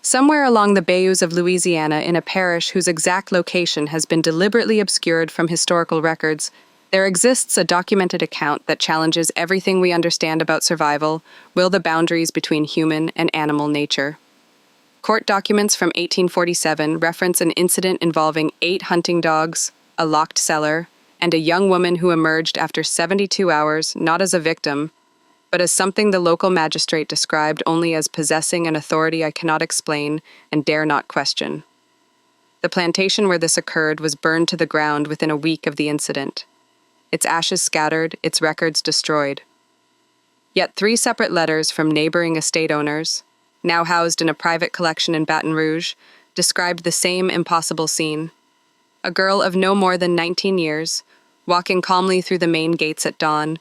Somewhere along the bayous of Louisiana, in a parish whose exact location has been deliberately obscured from historical records, there exists a documented account that challenges everything we understand about survival, the boundaries between human and animal nature. Court documents from 1847 reference an incident involving 8 hunting dogs, a locked cellar, and a young woman who emerged after 72 hours not as a victim, but as something the local magistrate described only as possessing an authority I cannot explain and dare not question. The plantation where this occurred was burned to the ground within a week of the incident. Its ashes scattered, its records destroyed. Yet 3 separate letters from neighboring estate owners, now housed in a private collection in Baton Rouge, described the same impossible scene. A girl of no more than 19 years, walking calmly through the main gates at dawn,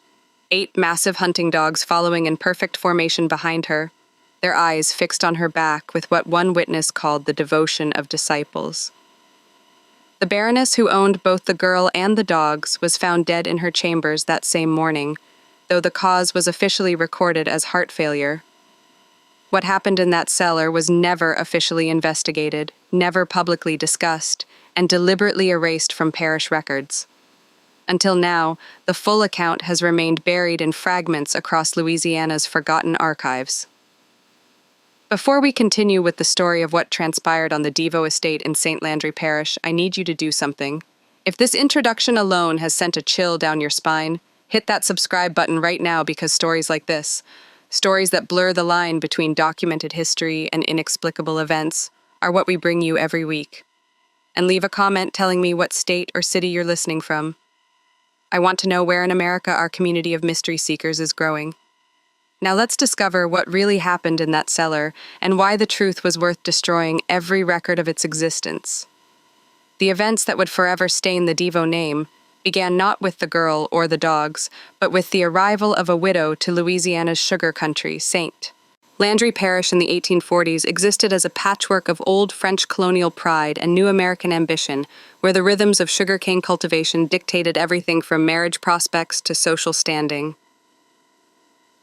8 massive hunting dogs following in perfect formation behind her, their eyes fixed on her back with what one witness called the devotion of disciples. The baroness who owned both the girl and the dogs was found dead in her chambers that same morning, though the cause was officially recorded as heart failure. What happened in that cellar was never officially investigated, never publicly discussed, and deliberately erased from parish records. Until now, the full account has remained buried in fragments across Louisiana's forgotten archives. Before we continue with the story of what transpired on the Devo estate in St. Landry Parish, I need you to do something. If this introduction alone has sent a chill down your spine, hit that subscribe button right now, because stories like this, stories that blur the line between documented history and inexplicable events, are what we bring you every week. And leave a comment telling me what state or city you're listening from. I want to know where in America our community of mystery seekers is growing. Now let's discover what really happened in that cellar and why the truth was worth destroying every record of its existence. The events that would forever stain the Devo name began not with the girl or the dogs, but with the arrival of a widow to Louisiana's sugar country, St. Landry Parish in the 1840s existed as a patchwork of old French colonial pride and new American ambition, where the rhythms of sugarcane cultivation dictated everything from marriage prospects to social standing.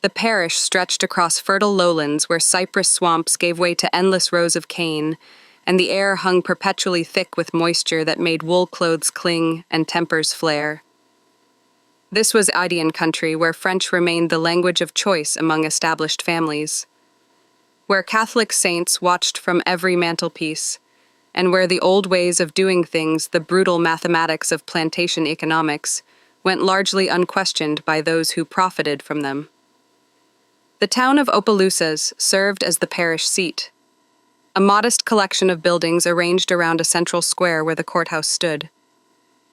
The parish stretched across fertile lowlands where cypress swamps gave way to endless rows of cane, and the air hung perpetually thick with moisture that made wool clothes cling and tempers flare. This was Indian country, where French remained the language of choice among established families, where Catholic saints watched from every mantelpiece, and where the old ways of doing things, the brutal mathematics of plantation economics, went largely unquestioned by those who profited from them. The town of Opelousas served as the parish seat, a modest collection of buildings arranged around a central square where the courthouse stood,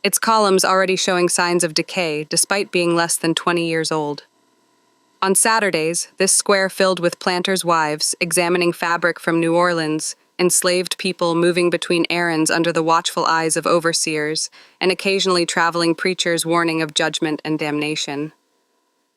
its columns already showing signs of decay despite being less than 20 years old. On Saturdays, this square filled with planters' wives examining fabric from New Orleans, enslaved people moving between errands under the watchful eyes of overseers, and occasionally traveling preachers warning of judgment and damnation.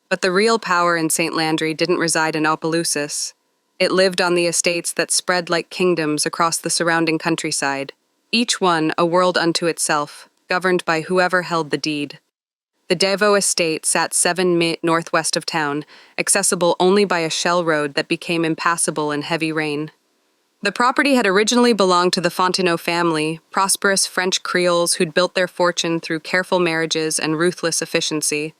But the real power in St. Landry didn't reside in Opelousas. It lived on the estates that spread like kingdoms across the surrounding countryside, each one a world unto itself, governed by whoever held the deed. The Devo estate sat 7 mi northwest of town, accessible only by a shell road that became impassable in heavy rain. The property had originally belonged to the Fontenot family, prosperous French Creoles who'd built their fortune through careful marriages and ruthless efficiency.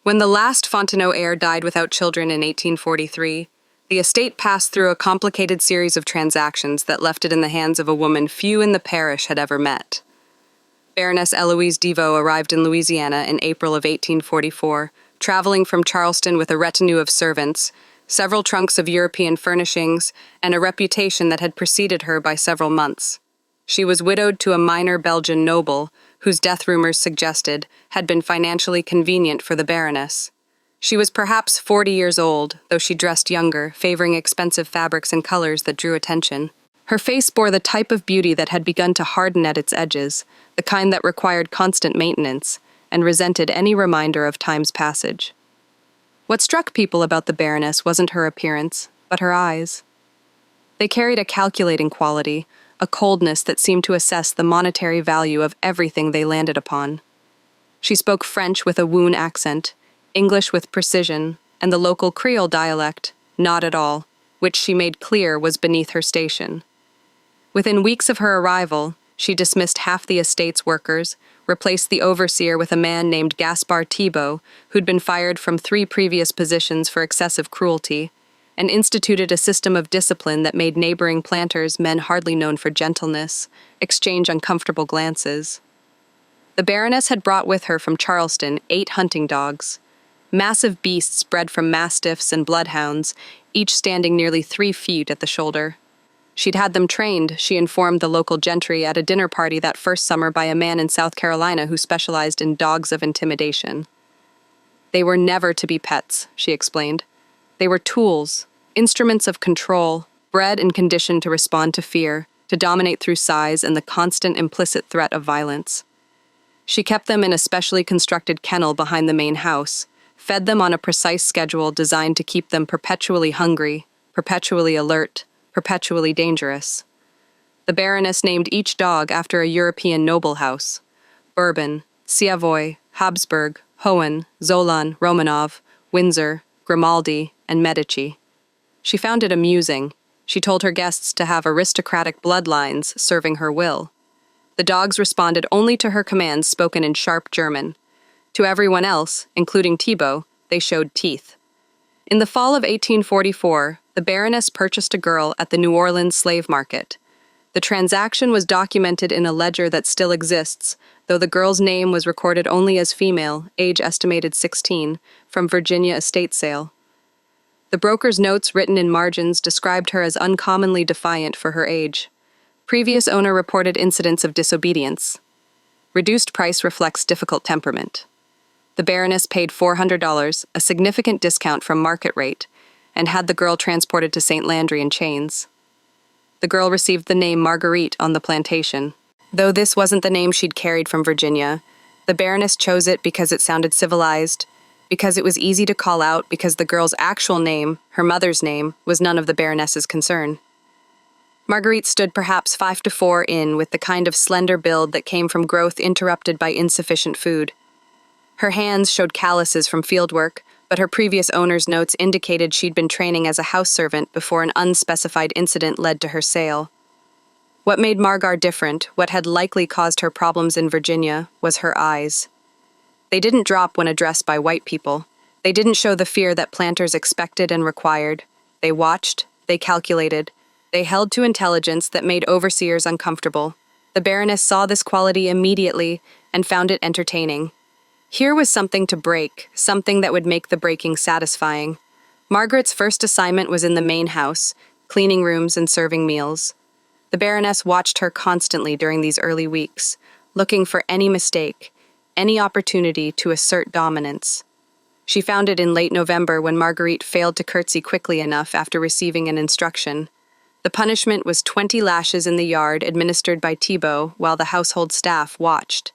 When the last Fontenot heir died without children in 1843, the estate passed through a complicated series of transactions that left it in the hands of a woman few in the parish had ever met. Baroness Eloise Devo arrived in Louisiana in April of 1844, traveling from Charleston with a retinue of servants, several trunks of European furnishings, and a reputation that had preceded her by several months. She was widowed to a minor Belgian noble, whose death rumors suggested had been financially convenient for the baroness. She was perhaps 40 years old, though she dressed younger, favoring expensive fabrics and colors that drew attention. Her face bore the type of beauty that had begun to harden at its edges, the kind that required constant maintenance, and resented any reminder of time's passage. What struck people about the baroness wasn't her appearance, but her eyes. They carried a calculating quality, a coldness that seemed to assess the monetary value of everything they landed upon. She spoke French with a woon accent, English with precision, and the local Creole dialect, not at all. which she made clear was beneath her station. Within weeks of her arrival, she dismissed half the estate's workers, replaced the overseer with a man named Gaspar Thibault, who'd been fired from 3 previous positions for excessive cruelty, and instituted a system of discipline that made neighboring planters, men hardly known for gentleness, exchange uncomfortable glances. The Baroness had brought with her from Charleston 8 hunting dogs, massive beasts bred from mastiffs and bloodhounds, each standing nearly 3 feet at the shoulder. She'd had them trained, she informed the local gentry at a dinner party that first summer by a man in South Carolina who specialized in dogs of intimidation. They were never to be pets, she explained. They were tools, instruments of control, bred and conditioned to respond to fear, to dominate through size and the constant implicit threat of violence. She kept them in a specially constructed kennel behind the main house, fed them on a precise schedule designed to keep them perpetually hungry, perpetually alert, perpetually dangerous. The Baroness named each dog after a European noble house: Bourbon, Savoy, Habsburg, Hohen, Zolan, Romanov, Windsor, Grimaldi, and Medici. She found it amusing. She told her guests to have aristocratic bloodlines serving her will. The dogs responded only to her commands spoken in sharp German. To everyone else, including Thibault, they showed teeth. In the fall of 1844, the Baroness purchased a girl at the New Orleans slave market. The transaction was documented in a ledger that still exists, though the girl's name was recorded only as female, age estimated 16, from Virginia estate sale. The broker's notes written in margins described her as uncommonly defiant for her age. Previous owner reported incidents of disobedience. Reduced price reflects difficult temperament. The Baroness paid $400, a significant discount from market rate, and had the girl transported to St. Landry in chains. The girl received the name Margarite on the plantation. Though this wasn't the name she'd carried from Virginia, the Baroness chose it because it sounded civilized, because it was easy to call out, because the girl's actual name, her mother's name, was none of the Baroness's concern. Margarite stood perhaps 5'4" in, with the kind of slender build that came from growth interrupted by insufficient food. Her hands showed calluses from fieldwork, but her previous owner's notes indicated she'd been training as a house servant before an unspecified incident led to her sale. What made Margar different, what had likely caused her problems in Virginia, was her eyes. They didn't drop when addressed by white people. They didn't show the fear that planters expected and required. They watched, they calculated, they held to intelligence that made overseers uncomfortable. The Baroness saw this quality immediately and found it entertaining. Here was something to break, something that would make the breaking satisfying. Margaret's first assignment was in the main house, cleaning rooms and serving meals. The Baroness watched her constantly during these early weeks, looking for any mistake, any opportunity to assert dominance. She found it in late November when Margarite failed to curtsy quickly enough after receiving an instruction. The punishment was 20 lashes in the yard administered by Thibault while the household staff watched.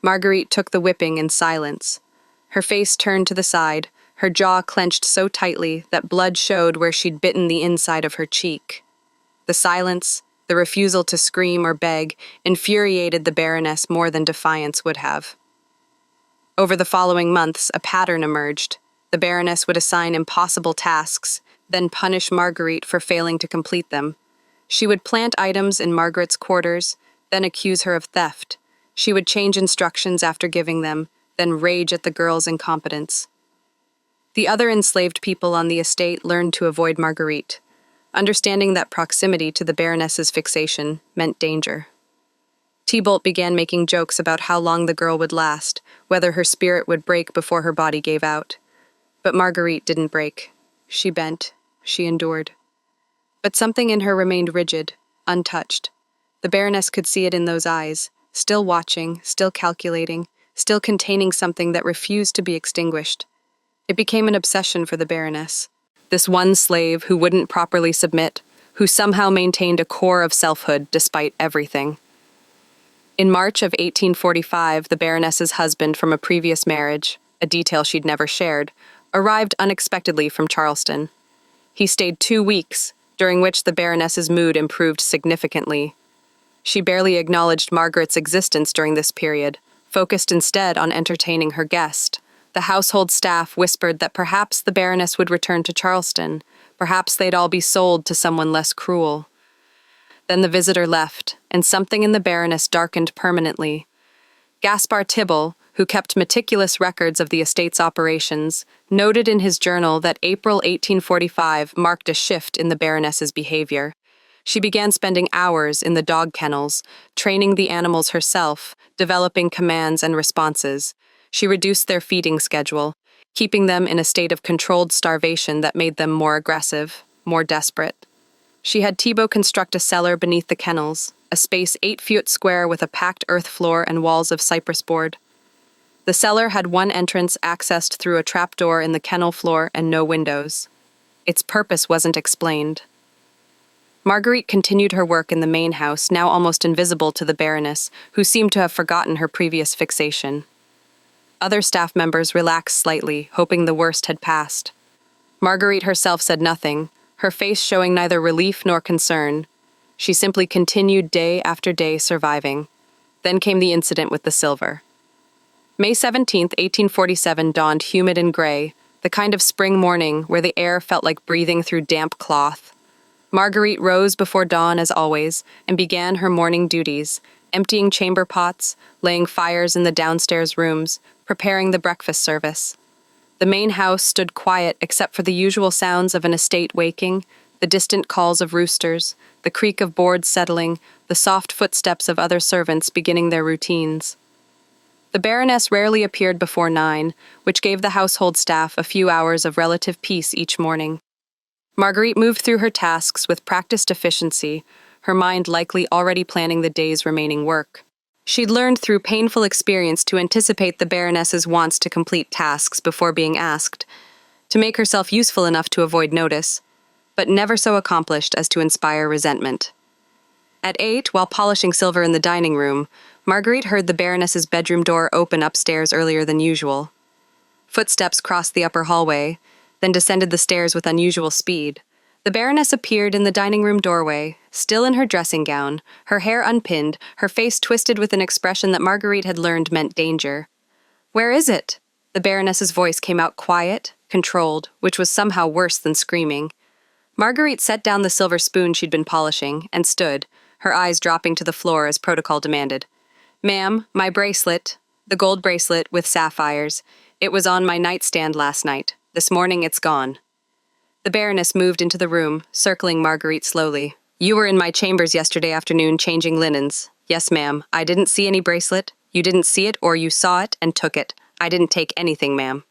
Margarite took the whipping in silence. Her face turned to the side, her jaw clenched so tightly that blood showed where she'd bitten the inside of her cheek. The silence, the refusal to scream or beg, infuriated the Baroness more than defiance would have. Over the following months, a pattern emerged. The Baroness would assign impossible tasks, then punish Margarite for failing to complete them. She would plant items in Margaret's quarters, then accuse her of theft. She would change instructions after giving them, then rage at the girl's incompetence. The other enslaved people on the estate learned to avoid Margarite, understanding that proximity to the Baroness's fixation meant danger. Thibault began making jokes about how long the girl would last, whether her spirit would break before her body gave out. But Margarite didn't break. She bent. She endured. But something in her remained rigid, untouched. The Baroness could see it in those eyes, still watching, still calculating, still containing something that refused to be extinguished. It became an obsession for the Baroness. This one slave who wouldn't properly submit, who somehow maintained a core of selfhood despite everything. In March of 1845, the Baroness's husband from a previous marriage, a detail she'd never shared, arrived unexpectedly from Charleston. He stayed 2 weeks, during which the Baroness's mood improved significantly. She barely acknowledged Margaret's existence during this period, focused instead on entertaining her guest. The household staff whispered that perhaps the Baroness would return to Charleston, Perhaps they'd all be sold to someone less cruel. Then the visitor left, and something in the Baroness darkened permanently. Gaspar Tibble, who kept meticulous records of the estate's operations, noted in his journal that April 1845 marked a shift in the Baroness's behavior. She began spending hours in the dog kennels, training the animals herself, developing commands and responses. She reduced their feeding schedule, keeping them in a state of controlled starvation that made them more aggressive, more desperate. She had Thibaut construct a cellar beneath the kennels, a space 8 feet square with a packed earth floor and walls of cypress board. The cellar had one entrance accessed through a trapdoor in the kennel floor and no windows. Its purpose wasn't explained. Margarite continued her work in the main house, now almost invisible to the Baroness, who seemed to have forgotten her previous fixation. Other staff members relaxed slightly, hoping the worst had passed. Margarite herself said nothing, her face showing neither relief nor concern. She simply continued day after day surviving. Then came the incident with the silver. May 17, 1847 dawned humid and gray, the kind of spring morning where the air felt like breathing through damp cloth. Margarite rose before dawn as always and began her morning duties, emptying chamber pots, laying fires in the downstairs rooms, preparing the breakfast service. The main house stood quiet except for the usual sounds of an estate waking, the distant calls of roosters, the creak of boards settling, the soft footsteps of other servants beginning their routines. The Baroness rarely appeared before 9, which gave the household staff a few hours of relative peace each morning. Margarite moved through her tasks with practiced efficiency, her mind likely already planning the day's remaining work. She'd learned through painful experience to anticipate the Baroness's wants to complete tasks before being asked, to make herself useful enough to avoid notice, but never so accomplished as to inspire resentment. At 8, while polishing silver in the dining room, Margarite heard the Baroness's bedroom door open upstairs earlier than usual. Footsteps crossed the upper hallway, then descended the stairs with unusual speed. The Baroness appeared in the dining room doorway, still in her dressing gown, her hair unpinned, her face twisted with an expression that Margarite had learned meant danger. "Where is it?" The Baroness's voice came out quiet, controlled, which was somehow worse than screaming. Margarite set down the silver spoon she'd been polishing and stood, her eyes dropping to the floor as protocol demanded. "Ma'am, my bracelet, the gold bracelet with sapphires. It was on my nightstand last night. This morning it's gone." The Baroness moved into the room, circling Margarite slowly. "You were in my chambers yesterday afternoon changing linens. Yes, ma'am. I didn't see any bracelet. You didn't see it, or you saw it and took it. I didn't take anything, ma'am."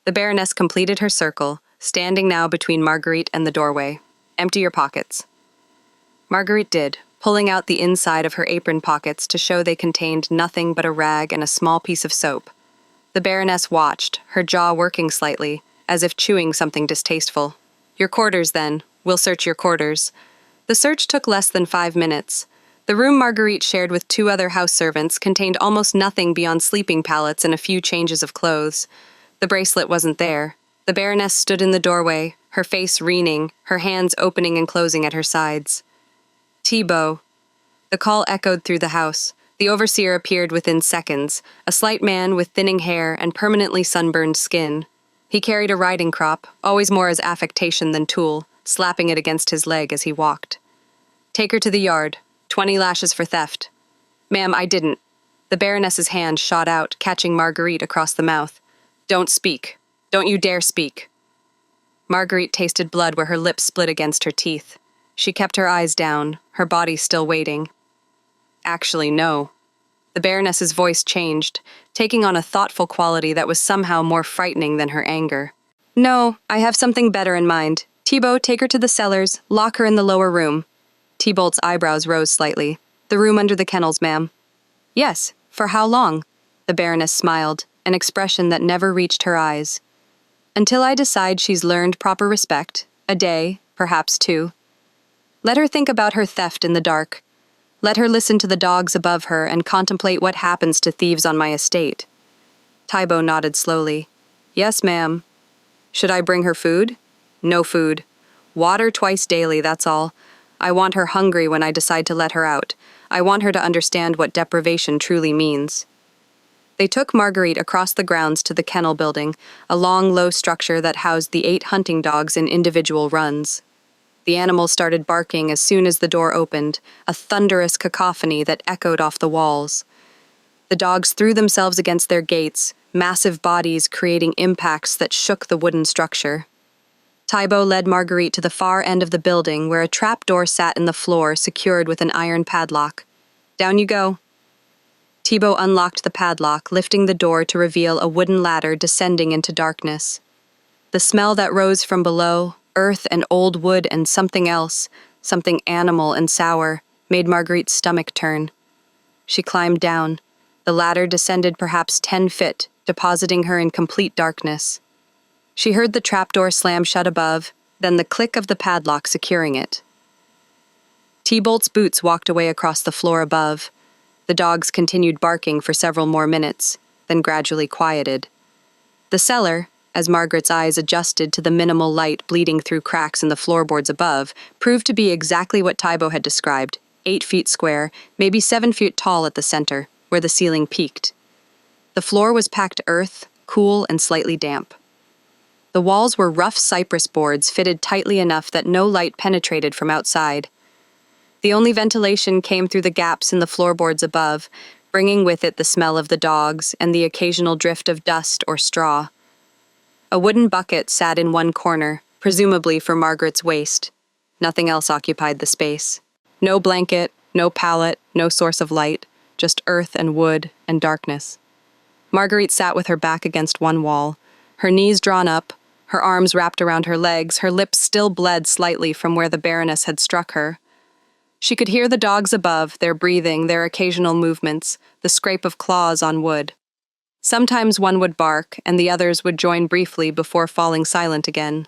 The Baroness completed her circle, standing now between Margarite and the doorway. "Empty your pockets." Margarite did, pulling out the inside of her apron pockets to show they contained nothing but a rag and a small piece of soap. The Baroness watched, her jaw working slightly, as if chewing something distasteful. "Your quarters, then. We'll search your quarters." The search took less than 5 minutes. The room Margarite shared with 2 other house servants contained almost nothing beyond sleeping pallets and a few changes of clothes. The bracelet wasn't there. The Baroness stood in the doorway, her face wreening, her hands opening and closing at her sides. "Thibaut." The call echoed through the house. The overseer appeared within seconds, a slight man with thinning hair and permanently sunburned skin. He carried a riding crop, always more as affectation than tool, slapping it against his leg as he walked. "Take her to the yard. 20 lashes for theft." "Ma'am, I didn't." The Baroness's hand shot out, catching Margarite across the mouth. "Don't speak. Don't you dare speak." Margarite tasted blood where her lips split against her teeth. She kept her eyes down, her body still waiting. "Actually, no." The Baroness's voice changed, taking on a thoughtful quality that was somehow more frightening than her anger. "No, I have something better in mind. Thibaut, take her to the cellars, lock her in the lower room." Thibault's eyebrows rose slightly. "The room under the kennels, ma'am." "Yes, for how long?" The Baroness smiled, an expression that never reached her eyes. "Until I decide she's learned proper respect. A day, perhaps 2. Let her think about her theft in the dark. Let her listen to the dogs above her and contemplate what happens to thieves on my estate." Thibaut nodded slowly. "Yes, ma'am." "Should I bring her food?" "No food. Water twice daily, that's all. I want her hungry when I decide to let her out. I want her to understand what deprivation truly means." They took Marguerite across the grounds to the kennel building, a long, low structure that housed the 8 hunting dogs in individual runs. The animals started barking as soon as the door opened, a thunderous cacophony that echoed off the walls. The dogs threw themselves against their gates, massive bodies creating impacts that shook the wooden structure. Thibaut led Marguerite to the far end of the building where a trapdoor sat in the floor secured with an iron padlock. "Down you go." Thibaut unlocked the padlock, lifting the door to reveal a wooden ladder descending into darkness. The smell that rose from below, earth and old wood and something else, something animal and sour, made Marguerite's stomach turn. She climbed down. The ladder descended perhaps 10 feet, depositing her in complete darkness. She heard the trapdoor slam shut above, then the click of the padlock securing it. Thibault's boots walked away across the floor above. The dogs continued barking for several more minutes, then gradually quieted. The cellar, as Margaret's eyes adjusted to the minimal light bleeding through cracks in the floorboards above, proved to be exactly what Thibaut had described, 8 feet square, maybe 7 feet tall at the center, where the ceiling peaked. The floor was packed earth, cool and slightly damp. The walls were rough cypress boards fitted tightly enough that no light penetrated from outside. The only ventilation came through the gaps in the floorboards above, bringing with it the smell of the dogs and the occasional drift of dust or straw. A wooden bucket sat in one corner, presumably for Margaret's waste. Nothing else occupied the space. No blanket, no pallet, no source of light, just earth and wood and darkness. Marguerite sat with her back against one wall, her knees drawn up, her arms wrapped around her legs, her lips still bled slightly from where the baroness had struck her. She could hear the dogs above, their breathing, their occasional movements, the scrape of claws on wood. Sometimes one would bark, and the others would join briefly before falling silent again.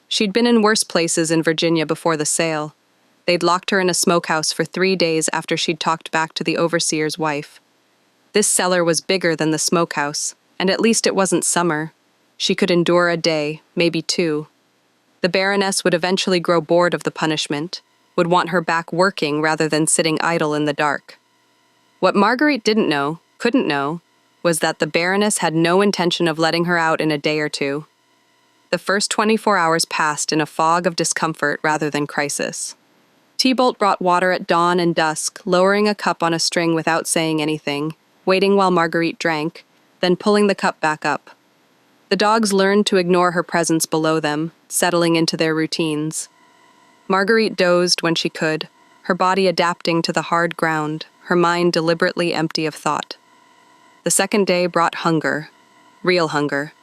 She'd been in worse places in Virginia before the sale. They'd locked her in a smokehouse for 3 days after she'd talked back to the overseer's wife. This cellar was bigger than the smokehouse, and at least it wasn't summer. She could endure a day, maybe 2. The baroness would eventually grow bored of the punishment, would want her back working rather than sitting idle in the dark. What Marguerite couldn't know, was that the baroness had no intention of letting her out in a day or 2. The first 24 hours passed in a fog of discomfort rather than crisis. Thibault brought water at dawn and dusk, lowering a cup on a string without saying anything, waiting while Marguerite drank, then pulling the cup back up. The dogs learned to ignore her presence below them, settling into their routines. Marguerite dozed when she could, her body adapting to the hard ground, her mind deliberately empty of thought. The second day brought hunger, real hunger.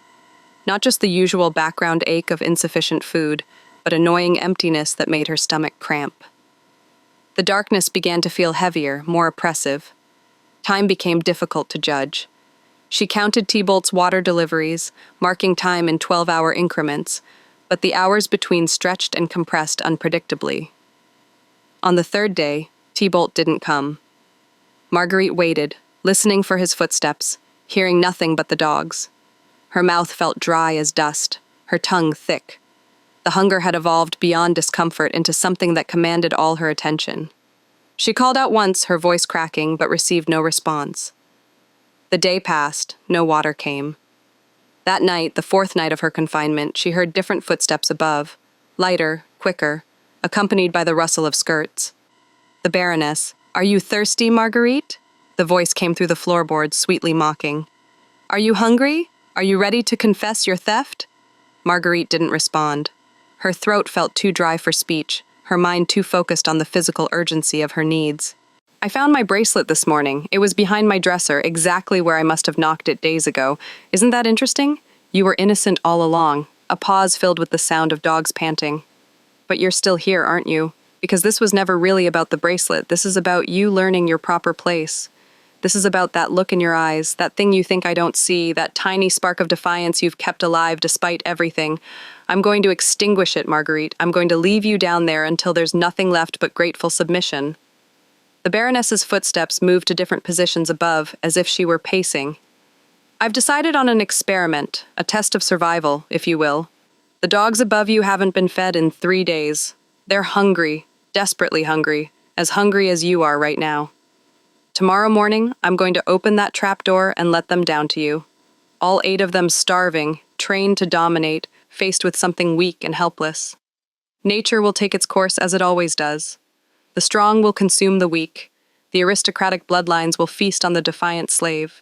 Not just the usual background ache of insufficient food, but annoying emptiness that made her stomach cramp. The darkness began to feel heavier, more oppressive. Time became difficult to judge. She counted Thibault's water deliveries, marking time in 12-hour increments, but the hours between stretched and compressed unpredictably. On the 3rd day, Thibault didn't come. Marguerite waited, listening for his footsteps, hearing nothing but the dogs. Her mouth felt dry as dust, her tongue thick. The hunger had evolved beyond discomfort into something that commanded all her attention. She called out once, her voice cracking, but received no response. The day passed, no water came. That night, the 4th night of her confinement, she heard different footsteps above, lighter, quicker, accompanied by the rustle of skirts. The baroness, "Are you thirsty, Marguerite?" The voice came through the floorboards, sweetly mocking. "Are you hungry? Are you ready to confess your theft?" Marguerite didn't respond. Her throat felt too dry for speech, her mind too focused on the physical urgency of her needs. "I found my bracelet this morning. It was behind my dresser, exactly where I must have knocked it days ago. Isn't that interesting? You were innocent all along." A pause filled with the sound of dogs panting. "But you're still here, aren't you? Because this was never really about the bracelet. This is about you learning your proper place. This is about that look in your eyes, that thing you think I don't see, that tiny spark of defiance you've kept alive despite everything. I'm going to extinguish it, Marguerite. I'm going to leave you down there until there's nothing left but grateful submission." The baroness's footsteps moved to different positions above, as if she were pacing. "I've decided on an experiment, a test of survival, if you will. The dogs above you haven't been fed in 3 days. They're hungry, desperately hungry as you are right now." Tomorrow morning, I'm going to open that trapdoor and let them down to you. All 8 of them starving, trained to dominate, faced with something weak and helpless. Nature will take its course as it always does. The strong will consume the weak. The aristocratic bloodlines will feast on the defiant slave.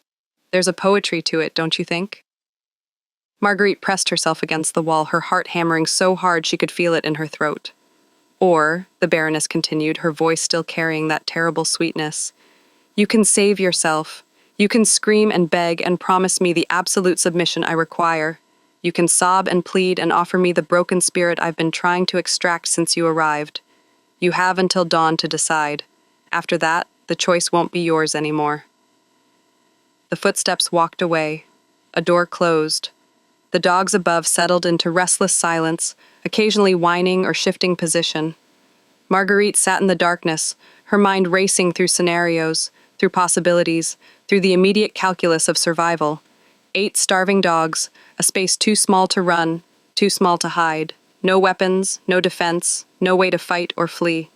There's a poetry to it, don't you think? Marguerite pressed herself against the wall, her heart hammering so hard she could feel it in her throat. Or, the Baroness continued, her voice still carrying that terrible sweetness, you can save yourself. You can scream and beg and promise me the absolute submission I require. You can sob and plead and offer me the broken spirit I've been trying to extract since you arrived. You have until dawn to decide. After that, the choice won't be yours anymore. The footsteps walked away. A door closed. The dogs above settled into restless silence, occasionally whining or shifting position. Marguerite sat in the darkness, her mind racing through scenarios, through possibilities, through the immediate calculus of survival. 8 starving dogs, a space too small to run, too small to hide. No weapons, no defense, no way to fight or flee.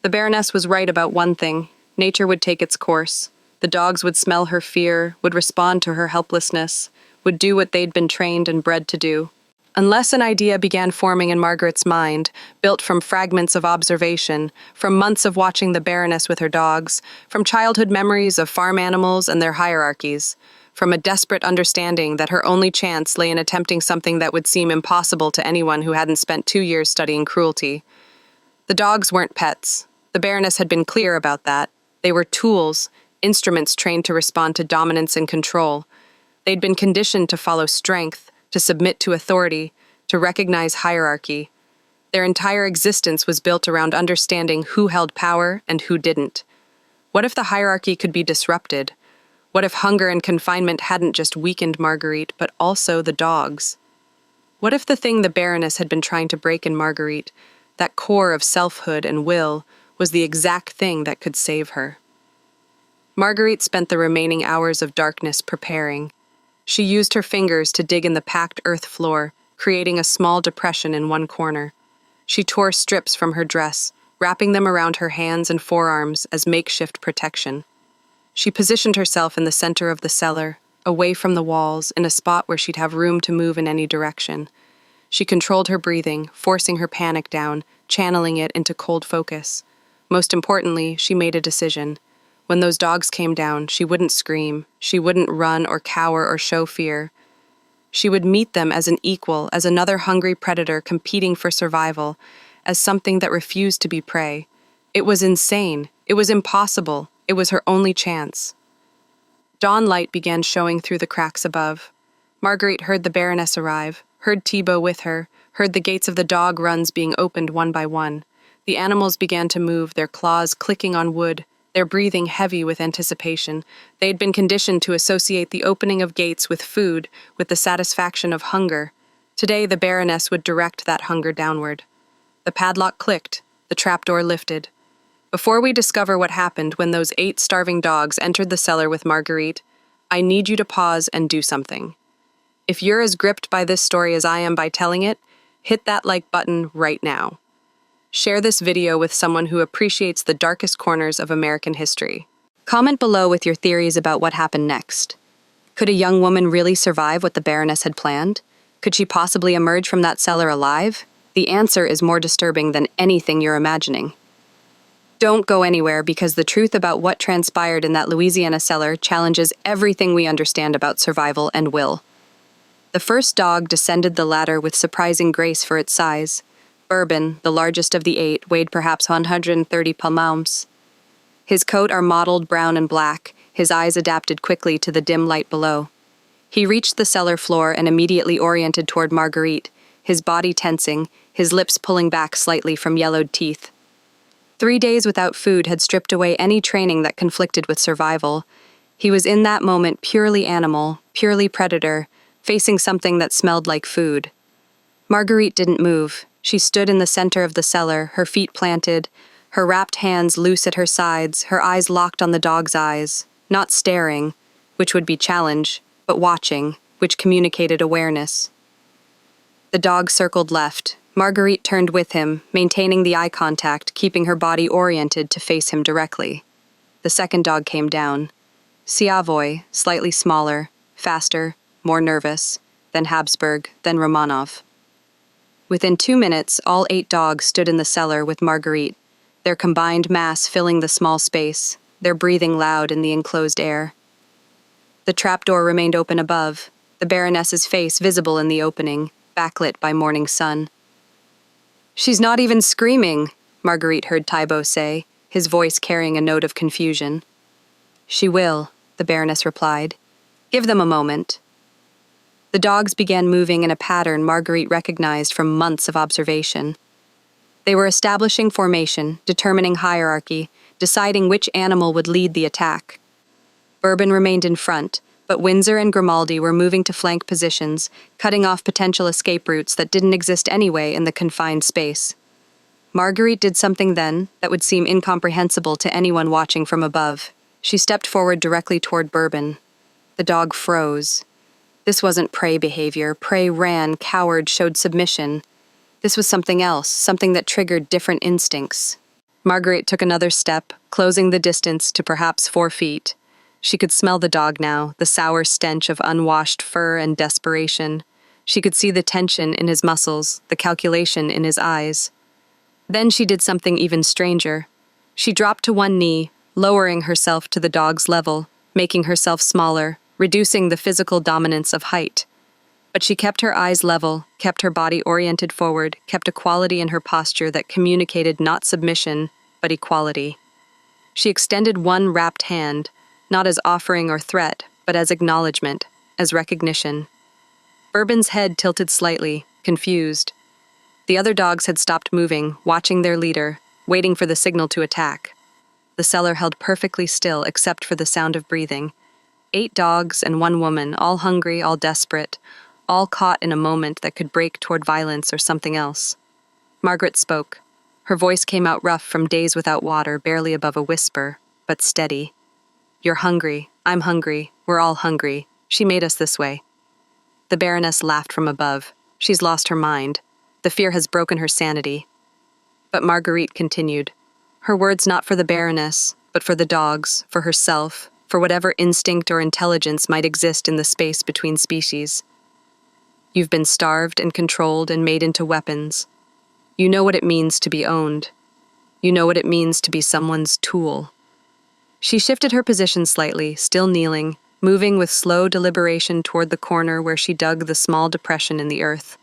The Baroness was right about one thing. Nature would take its course. The dogs would smell her fear, would respond to her helplessness, would do what they'd been trained and bred to do. Unless an idea began forming in Margaret's mind, built from fragments of observation, from months of watching the Baroness with her dogs, from childhood memories of farm animals and their hierarchies, from a desperate understanding that her only chance lay in attempting something that would seem impossible to anyone who hadn't spent 2 years studying cruelty. The dogs weren't pets. The Baroness had been clear about that. They were tools, instruments trained to respond to dominance and control. They'd been conditioned to follow strength, to submit to authority, to recognize hierarchy. Their entire existence was built around understanding who held power and who didn't. What if the hierarchy could be disrupted? What if hunger and confinement hadn't just weakened Marguerite, but also the dogs? What if the thing the Baroness had been trying to break in Marguerite, that core of selfhood and will, was the exact thing that could save her? Marguerite spent the remaining hours of darkness preparing. She used her fingers to dig in the packed earth floor, creating a small depression in one corner. She tore strips from her dress, wrapping them around her hands and forearms as makeshift protection. She positioned herself in the center of the cellar, away from the walls, in a spot where she'd have room to move in any direction. She controlled her breathing, forcing her panic down, channeling it into cold focus. Most importantly, she made a decision. When those dogs came down, she wouldn't scream, she wouldn't run or cower or show fear. She would meet them as an equal, as another hungry predator competing for survival, as something that refused to be prey. It was insane. It was impossible. It was her only chance. Dawn light began showing through the cracks above. Marguerite heard the Baroness arrive, heard Thibaut with her, heard the gates of the dog runs being opened one by one. The animals began to move, their claws clicking on wood, their breathing heavy with anticipation. They had been conditioned to associate the opening of gates with food, with the satisfaction of hunger. Today, the Baroness would direct that hunger downward. The padlock clicked, the trapdoor lifted. Before we discover what happened when those 8 starving dogs entered the cellar with Marguerite, I need you to pause and do something. If you're as gripped by this story as I am by telling it, hit that like button right now. Share this video with someone who appreciates the darkest corners of American history. Comment below with your theories about what happened next. Could a young woman really survive what the Baroness had planned? Could she possibly emerge from that cellar alive? The answer is more disturbing than anything you're imagining. Don't go anywhere, because the truth about what transpired in that Louisiana cellar challenges everything we understand about survival and will. The first dog descended the ladder with surprising grace for its size. Bourbon, the largest of the 8, weighed perhaps 130 pounds. His coat are mottled brown and black, his eyes adapted quickly to the dim light below. He reached the cellar floor and immediately oriented toward Marguerite, his body tensing, his lips pulling back slightly from yellowed teeth. 3 days without food had stripped away any training that conflicted with survival. He was in that moment purely animal, purely predator, facing something that smelled like food. Marguerite didn't move. She stood in the center of the cellar, her feet planted, her wrapped hands loose at her sides, her eyes locked on the dog's eyes, not staring, which would be challenge, but watching, which communicated awareness. The dog circled left. Marguerite turned with him, maintaining the eye contact, keeping her body oriented to face him directly. The second dog came down. Siavoy, slightly smaller, faster, more nervous, then Habsburg, then Romanov. Within 2 minutes, all 8 dogs stood in the cellar with Margarite, their combined mass filling the small space, their breathing loud in the enclosed air. The trapdoor remained open above, the baroness's face visible in the opening, backlit by morning sun. "She's not even screaming," Margarite heard Thibault say, his voice carrying a note of confusion. "She will," the baroness replied. "Give them a moment." The dogs began moving in a pattern Margarite recognized from months of observation. They were establishing formation, determining hierarchy, deciding which animal would lead the attack. Bourbon remained in front, but Windsor and Grimaldi were moving to flank positions, cutting off potential escape routes that didn't exist anyway in the confined space. Margarite did something then that would seem incomprehensible to anyone watching from above. She stepped forward directly toward Bourbon. The dog froze. This wasn't prey behavior. Prey ran, cowered, showed submission. This was something else, something that triggered different instincts. Margarite took another step, closing the distance to perhaps 4 feet. She could smell the dog now, the sour stench of unwashed fur and desperation. She could see the tension in his muscles, the calculation in his eyes. Then she did something even stranger. She dropped to one knee, lowering herself to the dog's level, making herself smaller, reducing the physical dominance of height. But she kept her eyes level, kept her body oriented forward, kept a quality in her posture that communicated not submission, but equality. She extended one wrapped hand, not as offering or threat, but as acknowledgement, as recognition. Bourbon's head tilted slightly, confused. The other dogs had stopped moving, watching their leader, waiting for the signal to attack. The cellar held perfectly still except for the sound of breathing. 8 dogs and 1 woman, all hungry, all desperate, all caught in a moment that could break toward violence or something else. Margaret spoke. Her voice came out rough from days without water, barely above a whisper, but steady. "You're hungry. I'm hungry. We're all hungry. She made us this way." The baroness laughed from above. She's lost her mind. The fear has broken her sanity. But Margarite continued. Her words not for the baroness, but for the dogs, for herself, for whatever instinct or intelligence might exist in the space between species. "You've been starved and controlled and made into weapons. You know what it means to be owned. You know what it means to be someone's tool." She shifted her position slightly, still kneeling, moving with slow deliberation toward the corner where she dug the small depression in the earth.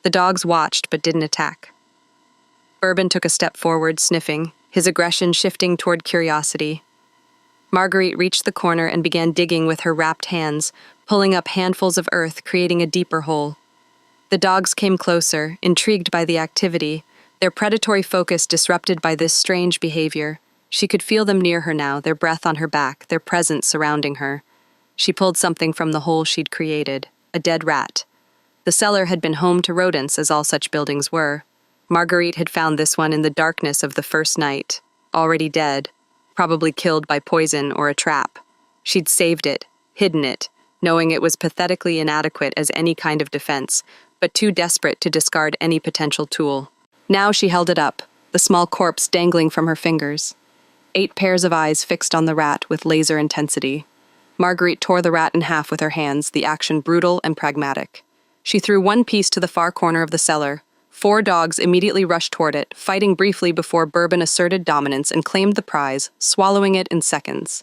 The dogs watched but didn't attack. Bourbon took a step forward, sniffing, his aggression shifting toward curiosity. Margarite reached the corner and began digging with her wrapped hands, pulling up handfuls of earth, creating a deeper hole. The dogs came closer, intrigued by the activity, their predatory focus disrupted by this strange behavior. She could feel them near her now, their breath on her back, their presence surrounding her. She pulled something from the hole she'd created, a dead rat. The cellar had been home to rodents, as all such buildings were. Margarite had found this one in the darkness of the first night, already dead, probably killed by poison or a trap. She'd saved it, hidden it, knowing it was pathetically inadequate as any kind of defense, but too desperate to discard any potential tool. Now she held it up, the small corpse dangling from her fingers. 8 pairs of eyes fixed on the rat with laser intensity. Margarite tore the rat in half with her hands, the action brutal and pragmatic. She threw one piece to the far corner of the cellar. 4 dogs immediately rushed toward it, fighting briefly before Bourbon asserted dominance and claimed the prize, swallowing it in seconds.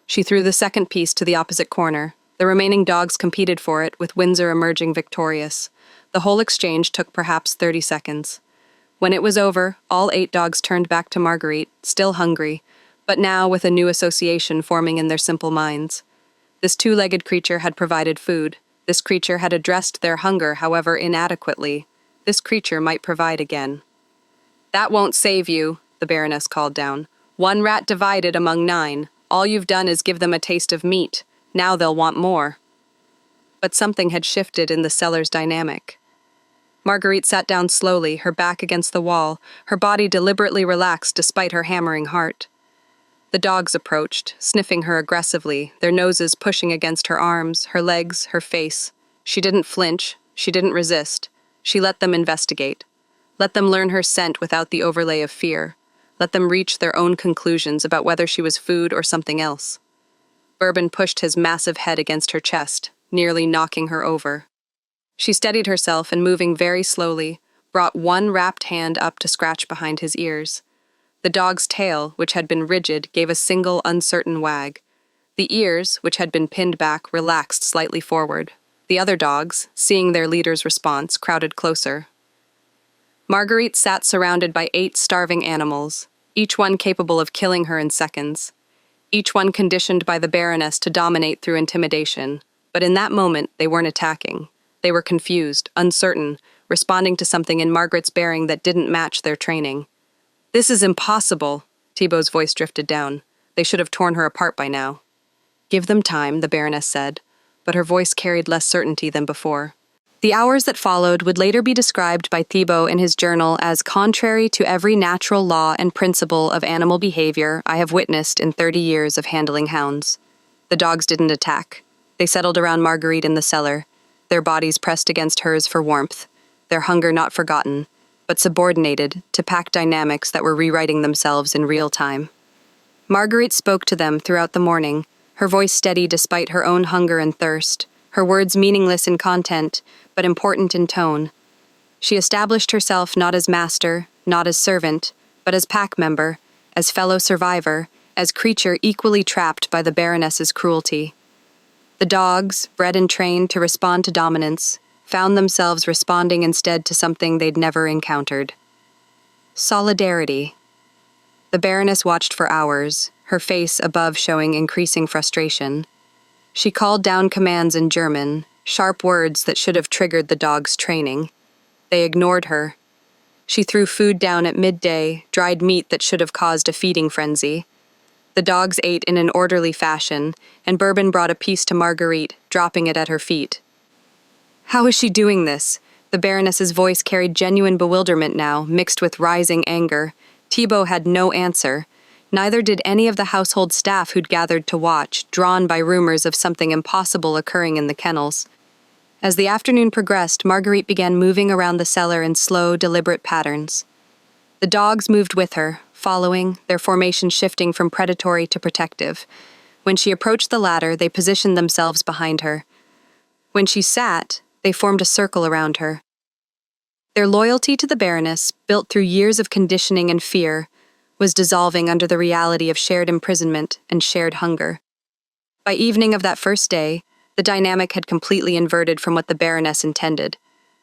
She threw the second piece to the opposite corner. The remaining dogs competed for it, with Windsor emerging victorious. The whole exchange took perhaps 30 seconds. When it was over, all 8 dogs turned back to Margarite, still hungry, but now with a new association forming in their simple minds. This 2-legged creature had provided food. This creature had addressed their hunger, however inadequately. This creature might provide again. "That won't save you," the baroness called down. "1 rat divided among 9. All you've done is give them a taste of meat. Now they'll want more." But something had shifted in the cellar's dynamic. Margarite sat down slowly, her back against the wall, her body deliberately relaxed despite her hammering heart. The dogs approached, sniffing her aggressively, their noses pushing against her arms, her legs, her face. She didn't flinch, she didn't resist. She let them investigate. Let them learn her scent without the overlay of fear. let them reach their own conclusions about whether she was food or something else. Bourbon pushed his massive head against her chest, nearly knocking her over. She steadied herself and, moving very slowly, brought one wrapped hand up to scratch behind his ears. The dog's tail, which had been rigid, gave a single uncertain wag. The ears, which had been pinned back, relaxed slightly forward. The other dogs, seeing their leader's response, crowded closer. Margarite sat surrounded by 8 starving animals, each one capable of killing her in seconds. Each one conditioned by the baroness to dominate through intimidation. But in that moment, they weren't attacking. They were confused, uncertain, responding to something in Margaret's bearing that didn't match their training. "This is impossible," Thibault's voice drifted down. "They should have torn her apart by now." "Give them time," the baroness said, but her voice carried less certainty than before. The hours that followed would later be described by Thibault in his journal as contrary to every natural law and principle of animal behavior I have witnessed in 30 years of handling hounds. The dogs didn't attack. They settled around Margarite in the cellar, their bodies pressed against hers for warmth, their hunger not forgotten, but subordinated to pack dynamics that were rewriting themselves in real time. Margarite spoke to them throughout the morning, her voice steady despite her own hunger and thirst, her words meaningless in content, but important in tone. She established herself not as master, not as servant, but as pack member, as fellow survivor, as creature equally trapped by the baroness's cruelty. The dogs, bred and trained to respond to dominance, found themselves responding instead to something they'd never encountered. Solidarity. The baroness watched for hours, her face above showing increasing frustration. She called down commands in German, sharp words that should have triggered the dog's training. They ignored her. She threw food down at midday, dried meat that should have caused a feeding frenzy. The dogs ate in an orderly fashion, and Bourbon brought a piece to Margarite, dropping it at her feet. "How is she doing this?" The baroness's voice carried genuine bewilderment now, mixed with rising anger. Thibault had no answer. Neither did any of the household staff who'd gathered to watch, drawn by rumors of something impossible occurring in the kennels. As the afternoon progressed, Margarite began moving around the cellar in slow, deliberate patterns. The dogs moved with her, following, their formation shifting from predatory to protective. When she approached the ladder, they positioned themselves behind her. When she sat, they formed a circle around her. Their loyalty to the baroness, built through years of conditioning and fear, was dissolving under the reality of shared imprisonment and shared hunger. By evening of that first day, the dynamic had completely inverted from what the baroness intended.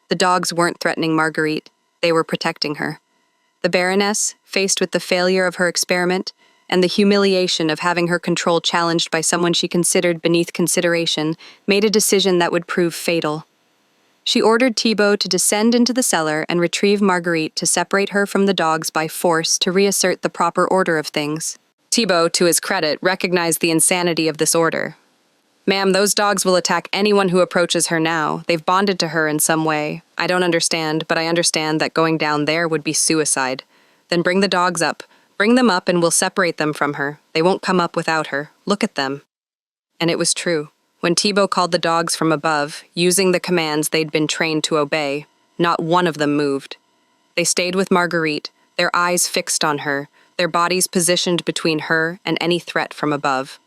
The dogs weren't threatening Margarite, they were protecting her. The baroness, faced with the failure of her experiment and the humiliation of having her control challenged by someone she considered beneath consideration, made a decision that would prove fatal. She ordered Thibault to descend into the cellar and retrieve Margarite to separate her from the dogs by force to reassert the proper order of things. Thibault, to his credit, recognized the insanity of this order. "Ma'am, those dogs will attack anyone who approaches her now. They've bonded to her in some way. I don't understand, but I understand that going down there would be suicide. Then bring the dogs up. Bring them up and we'll separate them from her. They won't come up without her. Look at them." And it was true. When Thibault called the dogs from above, using the commands they'd been trained to obey, not one of them moved. They stayed with Margarite, their eyes fixed on her, their bodies positioned between her and any threat from above.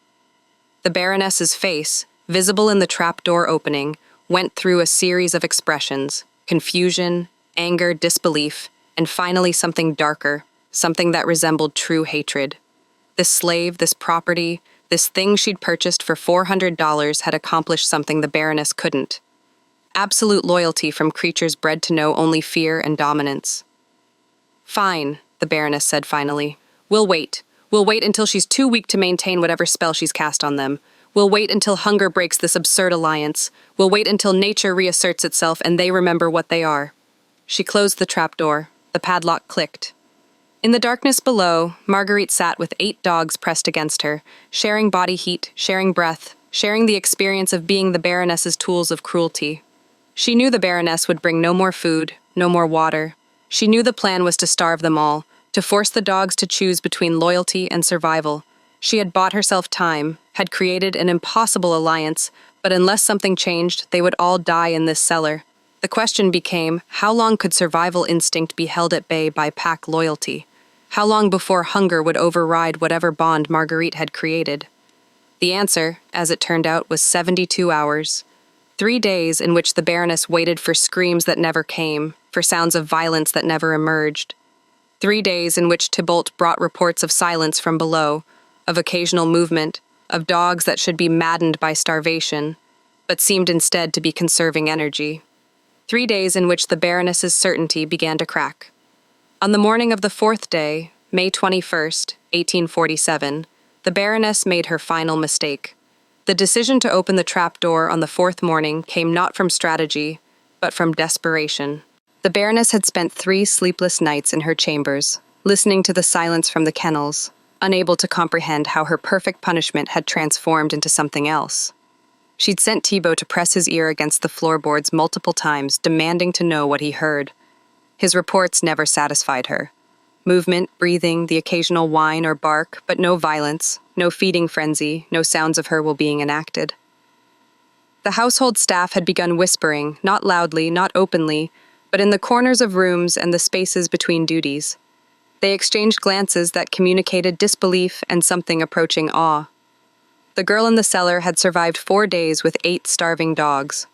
The baroness's face, visible in the trapdoor opening, went through a series of expressions: confusion, anger, disbelief, and finally something darker, something that resembled true hatred. This slave, this property, this thing she'd purchased for $400 had accomplished something the baroness couldn't. Absolute loyalty from creatures bred to know only fear and dominance. "Fine," the baroness said finally. "We'll wait. We'll wait until she's too weak to maintain whatever spell she's cast on them. We'll wait until hunger breaks this absurd alliance. We'll wait until nature reasserts itself and they remember what they are." She closed the trapdoor. The padlock clicked. In the darkness below, Margarite sat with 8 dogs pressed against her, sharing body heat, sharing breath, sharing the experience of being the baroness's tools of cruelty. She knew the baroness would bring no more food, no more water. She knew the plan was to starve them all, to force the dogs to choose between loyalty and survival. She had bought herself time, had created an impossible alliance, but unless something changed, they would all die in this cellar. The question became, how long could survival instinct be held at bay by pack loyalty? How long before hunger would override whatever bond Margarite had created? The answer, as it turned out, was 72 hours. 3 days in which the Baroness waited for screams that never came, for sounds of violence that never emerged. 3 days in which Thibault brought reports of silence from below, of occasional movement, of dogs that should be maddened by starvation, but seemed instead to be conserving energy. 3 days in which the Baroness's certainty began to crack. On the morning of the 4th day, May 21st, 1847, the Baroness made her final mistake. The decision to open the trapdoor on the 4th morning came not from strategy, but from desperation. The Baroness had spent 3 sleepless nights in her chambers, listening to the silence from the kennels, unable to comprehend how her perfect punishment had transformed into something else. She'd sent Thibault to press his ear against the floorboards multiple times, demanding to know what he heard. His reports never satisfied her. Movement, breathing, the occasional whine or bark, but no violence, no feeding frenzy, no sounds of her will being enacted. The household staff had begun whispering, not loudly, not openly, but in the corners of rooms and the spaces between duties. They exchanged glances that communicated disbelief and something approaching awe. The girl in the cellar had survived 4 days with 8 starving dogs.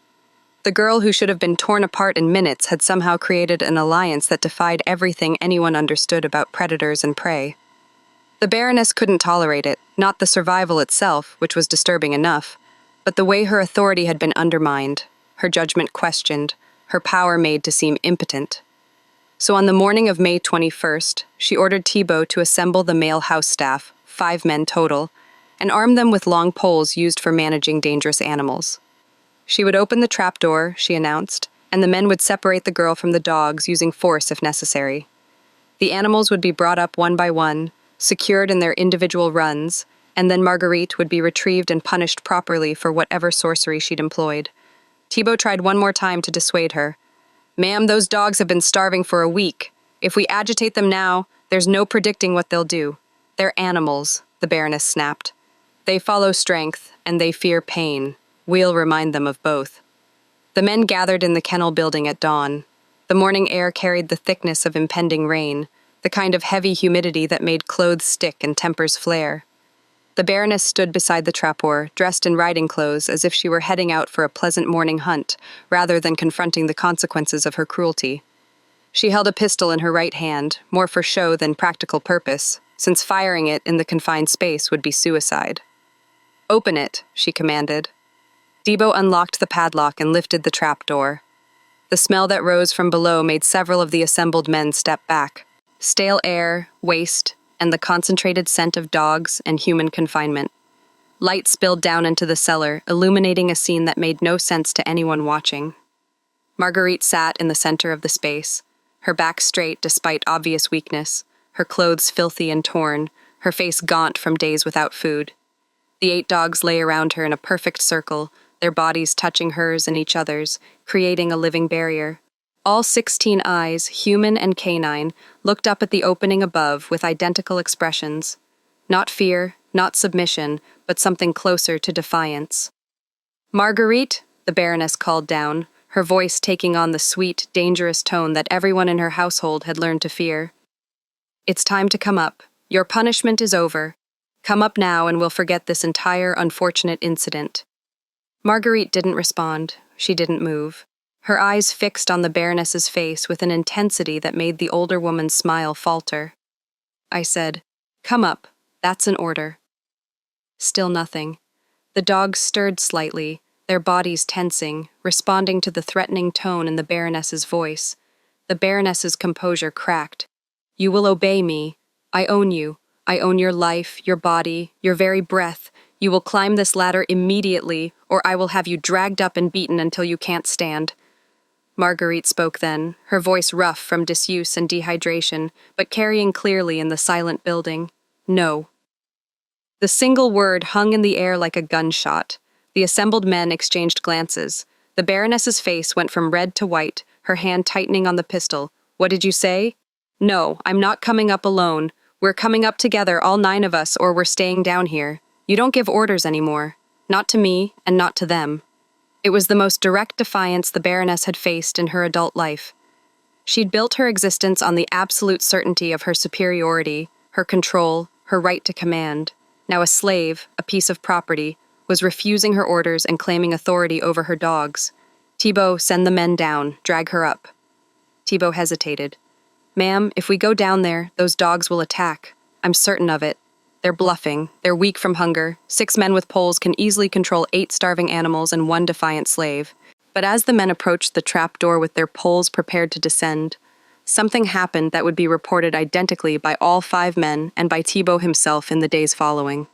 The girl who should have been torn apart in minutes had somehow created an alliance that defied everything anyone understood about predators and prey. The Baroness couldn't tolerate it, not the survival itself, which was disturbing enough, but the way her authority had been undermined, her judgment questioned, her power made to seem impotent. So on the morning of May 21st, she ordered Thibault to assemble the male house staff, 5 men total, and arm them with long poles used for managing dangerous animals. She would open the trapdoor, she announced, and the men would separate the girl from the dogs using force if necessary. The animals would be brought up one by one, secured in their individual runs, and then Margarite would be retrieved and punished properly for whatever sorcery she'd employed. Thibault tried one more time to dissuade her. "Ma'am, those dogs have been starving for a week. If we agitate them now, there's no predicting what they'll do. They're animals," the Baroness snapped. "They follow strength, and they fear pain. We'll remind them of both." The men gathered in the kennel building at dawn. The morning air carried the thickness of impending rain, the kind of heavy humidity that made clothes stick and tempers flare. The Baroness stood beside the trapdoor, dressed in riding clothes as if she were heading out for a pleasant morning hunt, rather than confronting the consequences of her cruelty. She held a pistol in her right hand, more for show than practical purpose, since firing it in the confined space would be suicide. "Open it," she commanded. Thibault unlocked the padlock and lifted the trapdoor. The smell that rose from below made several of the assembled men step back. Stale air, waste, and the concentrated scent of dogs and human confinement. Light spilled down into the cellar, illuminating a scene that made no sense to anyone watching. Margarite sat in the center of the space, her back straight despite obvious weakness, her clothes filthy and torn, her face gaunt from days without food. The 8 dogs lay around her in a perfect circle, their bodies touching hers and each other's, creating a living barrier. All 16 eyes, human and canine, looked up at the opening above with identical expressions. Not fear, not submission, but something closer to defiance. "Margarite," the Baroness called down, her voice taking on the sweet, dangerous tone that everyone in her household had learned to fear. "It's time to come up. Your punishment is over. Come up now and we'll forget this entire unfortunate incident." Margarite didn't respond. She didn't move. Her eyes fixed on the Baroness's face with an intensity that made the older woman's smile falter. I said, "Come up. That's an order." Still nothing. The dogs stirred slightly, their bodies tensing, responding to the threatening tone in the Baroness's voice. The Baroness's composure cracked. "You will obey me. I own you. I own your life, your body, your very breath. You will climb this ladder immediately, or I will have you dragged up and beaten until you can't stand." Margarite spoke then, her voice rough from disuse and dehydration, but carrying clearly in the silent building. "No." The single word hung in the air like a gunshot. The assembled men exchanged glances. The Baroness's face went from red to white, her hand tightening on the pistol. "What did you say?" "No, I'm not coming up alone. We're coming up together, all 9 of us, or we're staying down here. You don't give orders anymore. Not to me, and not to them." It was the most direct defiance the Baroness had faced in her adult life. She'd built her existence on the absolute certainty of her superiority, her control, her right to command. Now a slave, a piece of property, was refusing her orders and claiming authority over her dogs. "Thibault, send the men down. Drag her up." Thibault hesitated. "Ma'am, if we go down there, those dogs will attack. I'm certain of it. They're bluffing. They're weak from hunger. 6 men with poles can easily control 8 starving animals and 1 defiant slave." But as the men approached the trapdoor with their poles prepared to descend, something happened that would be reported identically by all 5 men and by Thibault himself in the days following.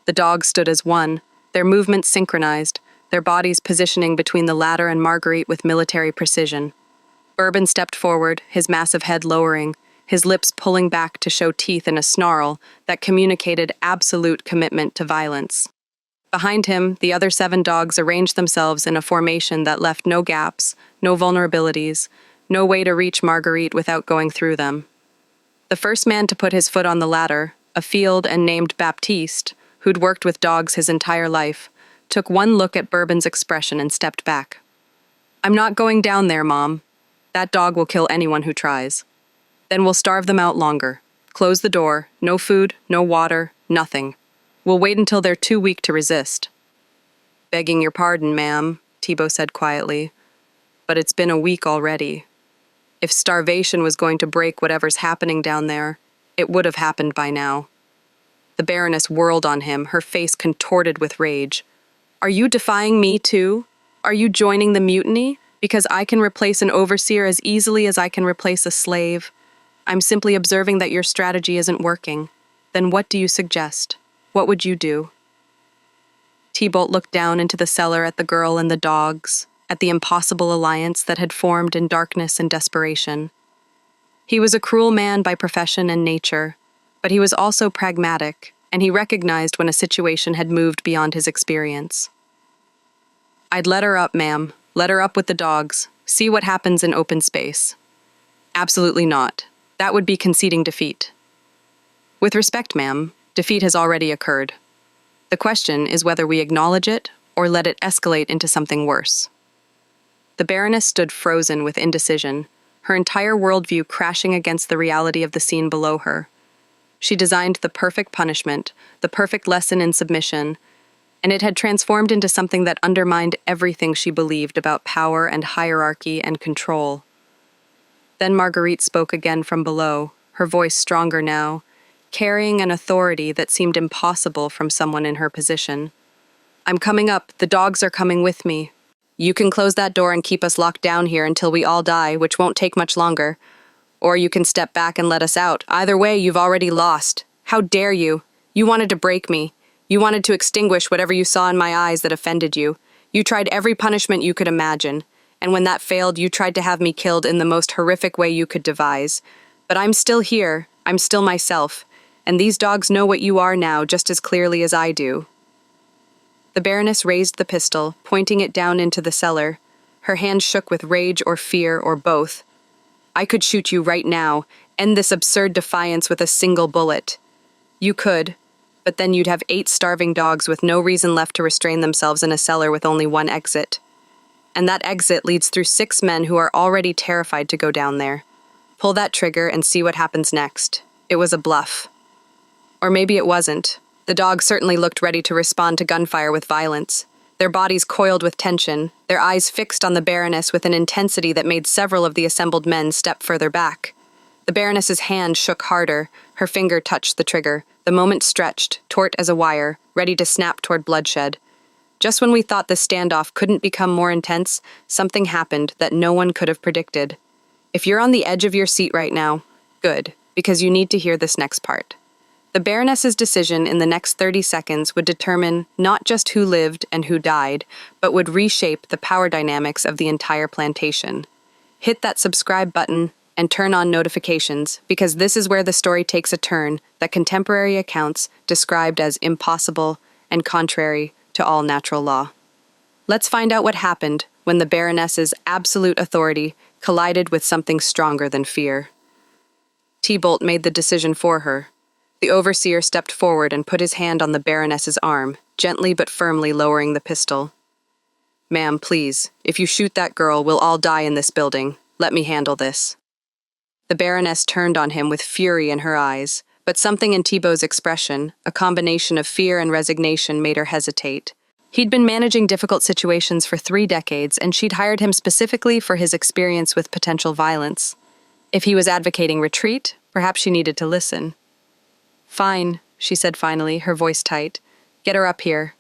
The dogs stood as one, their movements synchronized, their bodies positioning between the ladder and Margarite with military precision. Bourbon stepped forward, his massive head lowering, his lips pulling back to show teeth in a snarl that communicated absolute commitment to violence. Behind him, the other 7 dogs arranged themselves in a formation that left no gaps, no vulnerabilities, no way to reach Margarite without going through them. The first man to put his foot on the ladder, a field and named Baptiste, who'd worked with dogs his entire life, took one look at Bourbon's expression and stepped back. "I'm not going down there, Mom. That dog will kill anyone who tries. Then we'll starve them out longer. Close the door, no food, no water, nothing. We'll wait until they're too weak to resist." "Begging your pardon, ma'am," Thibault said quietly, "but it's been a week already. If starvation was going to break whatever's happening down there, it would have happened by now." The Baroness whirled on him, her face contorted with rage. "Are you defying me too? Are you joining the mutiny? Because I can replace an overseer as easily as I can replace a slave. I'm simply observing that your strategy isn't working. Then what do you suggest? What would you do?" Thibault looked down into the cellar at the girl and the dogs, at the impossible alliance that had formed in darkness and desperation. He was a cruel man by profession and nature, but he was also pragmatic, and he recognized when a situation had moved beyond his experience. "I'd let her up, ma'am. Let her up with the dogs. See what happens in open space." "Absolutely not. That would be conceding defeat." "With respect, ma'am, defeat has already occurred. The question is whether we acknowledge it or let it escalate into something worse." The Baroness stood frozen with indecision, her entire worldview crashing against the reality of the scene below her. She designed the perfect punishment, the perfect lesson in submission, and it had transformed into something that undermined everything she believed about power and hierarchy and control. Then Margarite spoke again from below, her voice stronger now, carrying an authority that seemed impossible from someone in her position. "I'm coming up. The dogs are coming with me. You can close that door and keep us locked down here until we all die, which won't take much longer. Or you can step back and let us out. Either way, you've already lost. How dare you? You wanted to break me. You wanted to extinguish whatever you saw in my eyes that offended you. You tried every punishment you could imagine, and when that failed, you tried to have me killed in the most horrific way you could devise. But I'm still here. I'm still myself. And these dogs know what you are now just as clearly as I do." The Baroness raised the pistol, pointing it down into the cellar. Her hand shook with rage or fear or both. "I could shoot you right now, end this absurd defiance with a single bullet. You could, but then you'd have 8 starving dogs with no reason left to restrain themselves in a cellar with only one exit. And that exit leads through 6 men who are already terrified to go down there. Pull that trigger and see what happens next." It was a bluff. Or maybe it wasn't. The dogs certainly looked ready to respond to gunfire with violence. Their bodies coiled with tension, their eyes fixed on the Baroness with an intensity that made several of the assembled men step further back. The Baroness's hand shook harder, her finger touched the trigger, the moment stretched, taut as a wire, ready to snap toward bloodshed. Just when we thought the standoff couldn't become more intense, something happened that no one could have predicted. If you're on the edge of your seat right now, good, because you need to hear this next part. The Baroness's decision in the next 30 seconds would determine not just who lived and who died, but would reshape the power dynamics of the entire plantation. Hit that subscribe button and turn on notifications, because this is where the story takes a turn that contemporary accounts described as impossible and contrary to all natural law. Let's find out what happened when the Baroness's absolute authority collided with something stronger than fear. Thibault made the decision for her. The overseer stepped forward and put his hand on the Baroness's arm, gently but firmly lowering the pistol. "Ma'am, please, if you shoot that girl, we'll all die in this building. Let me handle this." The Baroness turned on him with fury in her eyes, but something in Thibault's expression, a combination of fear and resignation, made her hesitate. He'd been managing difficult situations for 3 decades, and she'd hired him specifically for his experience with potential violence. If he was advocating retreat, perhaps she needed to listen. "Fine," she said finally, her voice tight. "Get her up here."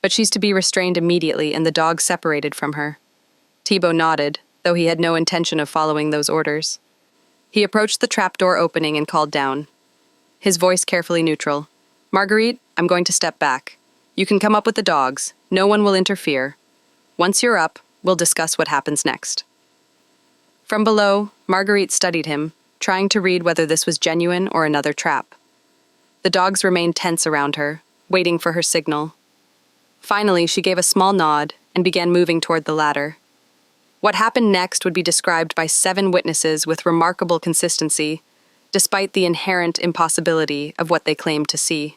But she's to be restrained immediately and the dog separated from her. Thibault nodded, though he had no intention of following those orders. He approached the trapdoor opening and called down, his voice carefully neutral. "Margarite, I'm going to step back. You can come up with the dogs. No one will interfere. Once you're up, we'll discuss what happens next." From below, Margarite studied him, trying to read whether this was genuine or another trap. The dogs remained tense around her, waiting for her signal. Finally, she gave a small nod and began moving toward the ladder. What happened next would be described by 7 witnesses with remarkable consistency, despite the inherent impossibility of what they claimed to see.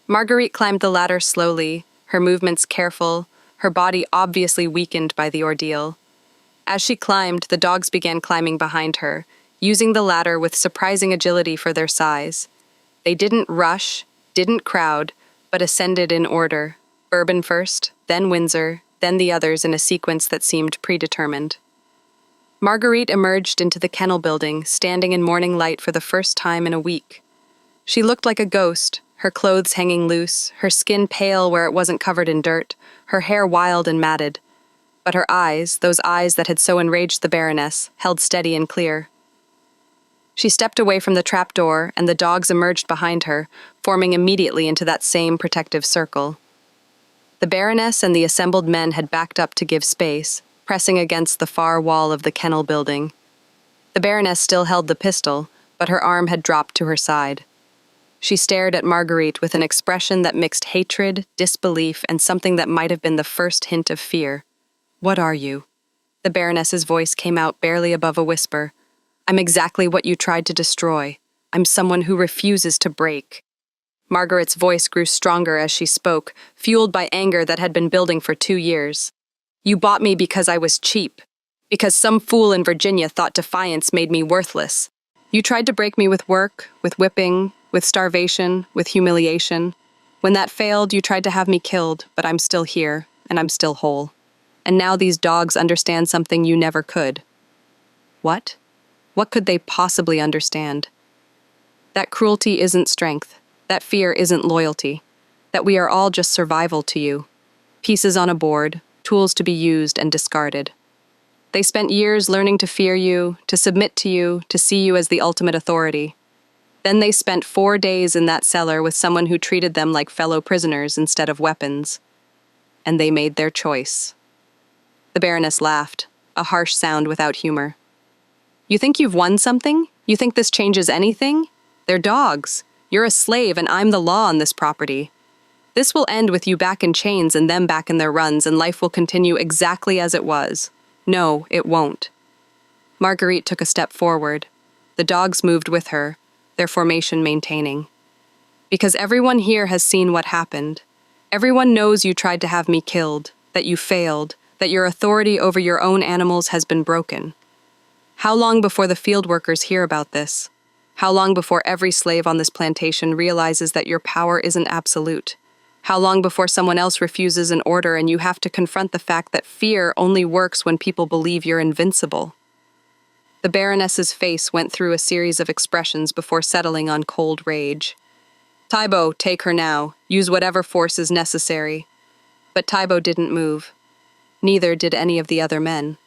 Margarite climbed the ladder slowly, her movements careful, her body obviously weakened by the ordeal. As she climbed, the dogs began climbing behind her, using the ladder with surprising agility for their size. They didn't rush, didn't crowd, but ascended in order. Bourbon first, then Windsor, then the others in a sequence that seemed predetermined. Margarite emerged into the kennel building, standing in morning light for the first time in a week. She looked like a ghost, her clothes hanging loose, her skin pale where it wasn't covered in dirt, her hair wild and matted. But her eyes, those eyes that had so enraged the Baroness, held steady and clear. She stepped away from the trapdoor, and the dogs emerged behind her, forming immediately into that same protective circle. The Baroness and the assembled men had backed up to give space, pressing against the far wall of the kennel building. The Baroness still held the pistol, but her arm had dropped to her side. She stared at Margarite with an expression that mixed hatred, disbelief, and something that might have been the first hint of fear. "What are you?" The Baroness's voice came out barely above a whisper. "I'm exactly what you tried to destroy. I'm someone who refuses to break." Margarite's voice grew stronger as she spoke, fueled by anger that had been building for 2 years. "You bought me because I was cheap. Because some fool in Virginia thought defiance made me worthless. You tried to break me with work, with whipping, with starvation, with humiliation. When that failed, you tried to have me killed, but I'm still here, and I'm still whole. And now these dogs understand something you never could." What? What could they possibly understand? That cruelty isn't strength. That fear isn't loyalty. That we are all just survival to you. Pieces on a board, tools to be used and discarded. They spent years learning to fear you, to submit to you, to see you as the ultimate authority. Then they spent 4 days in that cellar with someone who treated them like fellow prisoners instead of weapons. And they made their choice. The Baroness laughed, a harsh sound without humor. "You think you've won something? You think this changes anything? They're dogs. You're a slave and I'm the law on this property. This will end with you back in chains and them back in their runs, and life will continue exactly as it was. No, it won't." Margarite took a step forward. The dogs moved with her, their formation maintaining. "Because everyone here has seen what happened. Everyone knows you tried to have me killed, that you failed, that your authority over your own animals has been broken. How long before the field workers hear about this? How long before every slave on this plantation realizes that your power isn't absolute? How long before someone else refuses an order and you have to confront the fact that fear only works when people believe you're invincible?" The Baroness's face went through a series of expressions before settling on cold rage. "Thibault, take her now. Use whatever force is necessary." But Thibault didn't move. Neither did any of the other men.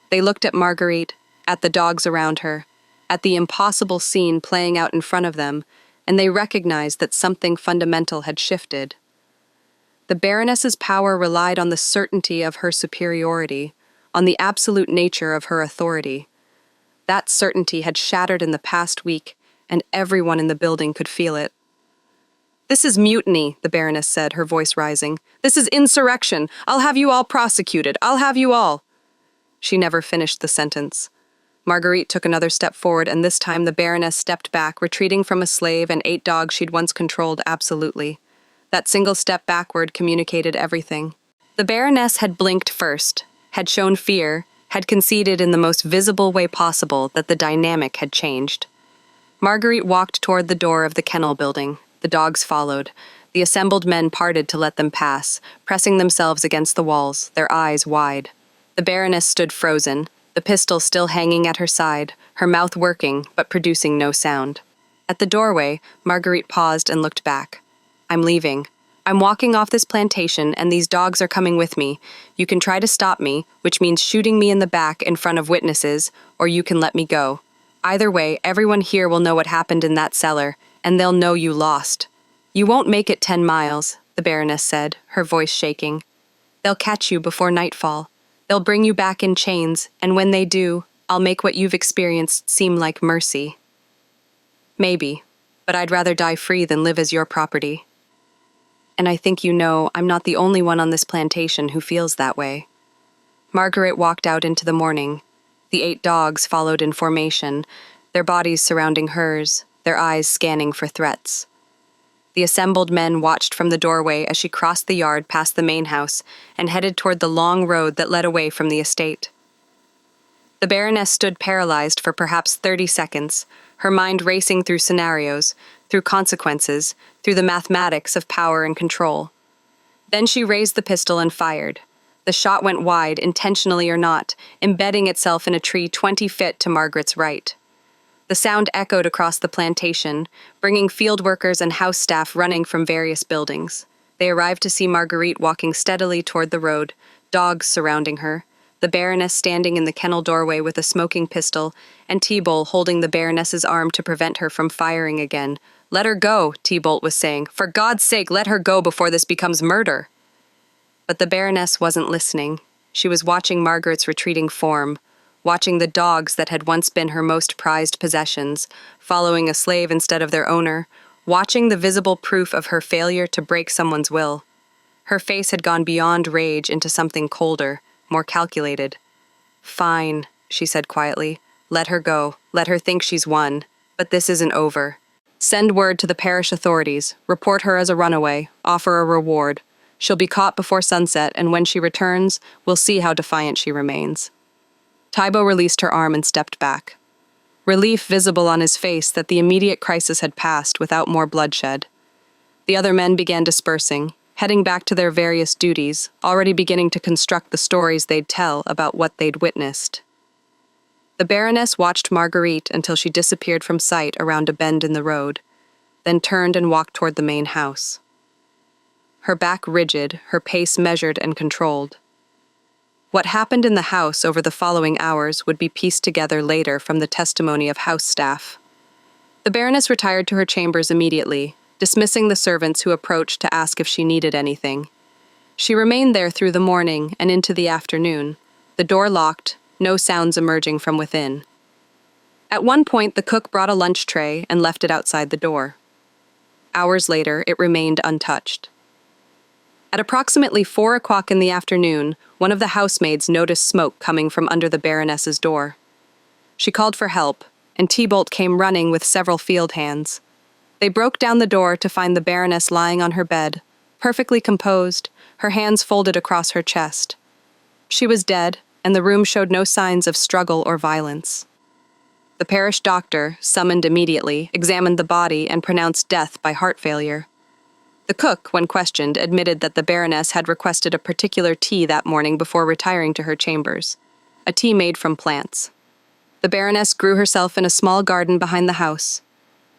They looked at Margarite, at the dogs around her, at the impossible scene playing out in front of them, and they recognized that something fundamental had shifted. The Baroness's power relied on the certainty of her superiority, on the absolute nature of her authority. That certainty had shattered in the past week, and everyone in the building could feel it. "This is mutiny," the Baroness said, her voice rising. "This is insurrection. I'll have you all prosecuted. I'll have you all." She never finished the sentence. Margarite took another step forward, and this time the Baroness stepped back, retreating from a slave and 8 dogs she'd once controlled absolutely. That single step backward communicated everything. The Baroness had blinked first, had shown fear, had conceded in the most visible way possible that the dynamic had changed. Margarite walked toward the door of the kennel building. The dogs followed. The assembled men parted to let them pass, pressing themselves against the walls, their eyes wide. The baroness stood frozen, the pistol still hanging at her side, her mouth working but producing no sound. At the doorway, Margarite paused and looked back. "I'm leaving. I'm walking off this plantation and these dogs are coming with me. You can try to stop me, which means shooting me in the back in front of witnesses, or you can let me go. Either way, everyone here will know what happened in that cellar, and they'll know you lost. You won't make it 10 miles, the baroness said, her voice shaking. They'll catch you before nightfall. They'll bring you back in chains, and when they do, I'll make what you've experienced seem like mercy. Maybe, but I'd rather die free than live as your property. And I think you know I'm not the only one on this plantation who feels that way." Margarite walked out into the morning. The 8 dogs followed in formation, their bodies surrounding hers, their eyes scanning for threats. The assembled men watched from the doorway as she crossed the yard past the main house and headed toward the long road that led away from the estate. The baroness stood paralyzed for perhaps 30 seconds, her mind racing through scenarios, through consequences, through the mathematics of power and control. Then she raised the pistol and fired. The shot went wide, intentionally or not, embedding itself in a tree 20 feet to Margaret's right. The sound echoed across the plantation, bringing field workers and house staff running from various buildings. They arrived to see Margarite walking steadily toward the road, dogs surrounding her, the baroness standing in the kennel doorway with a smoking pistol, and T-Bolt holding the baroness's arm to prevent her from firing again. "Let her go," T-Bolt was saying. "For God's sake, let her go before this becomes murder." But the baroness wasn't listening. She was watching Margaret's retreating form, watching the dogs that had once been her most prized possessions, following a slave instead of their owner, watching the visible proof of her failure to break someone's will. Her face had gone beyond rage into something colder, more calculated. "Fine," she said quietly. "Let her go. Let her think she's won. But this isn't over. Send word to the parish authorities. Report her as a runaway. Offer a reward. She'll be caught before sunset, and when she returns, we'll see how defiant she remains." Thibault released her arm and stepped back. Relief visible on his face that the immediate crisis had passed without more bloodshed. The other men began dispersing, heading back to their various duties, already beginning to construct the stories they'd tell about what they'd witnessed. The baroness watched Margarite until she disappeared from sight around a bend in the road, then turned and walked toward the main house. Her back rigid, her pace measured and controlled. What happened in the house over the following hours would be pieced together later from the testimony of house staff. The baroness retired to her chambers immediately, dismissing the servants who approached to ask if she needed anything. She remained there through the morning and into the afternoon, the door locked, no sounds emerging from within. At one point, the cook brought a lunch tray and left it outside the door. Hours later, it remained untouched. At approximately 4 o'clock in the afternoon, one of the housemaids noticed smoke coming from under the baroness's door. She called for help, and T-Bolt came running with several field hands. They broke down the door to find the baroness lying on her bed, perfectly composed, her hands folded across her chest. She was dead, and the room showed no signs of struggle or violence. The parish doctor, summoned immediately, examined the body and pronounced death by heart failure. The cook, when questioned, admitted that the baroness had requested a particular tea that morning before retiring to her chambers, a tea made from plants. The baroness grew herself in a small garden behind the house.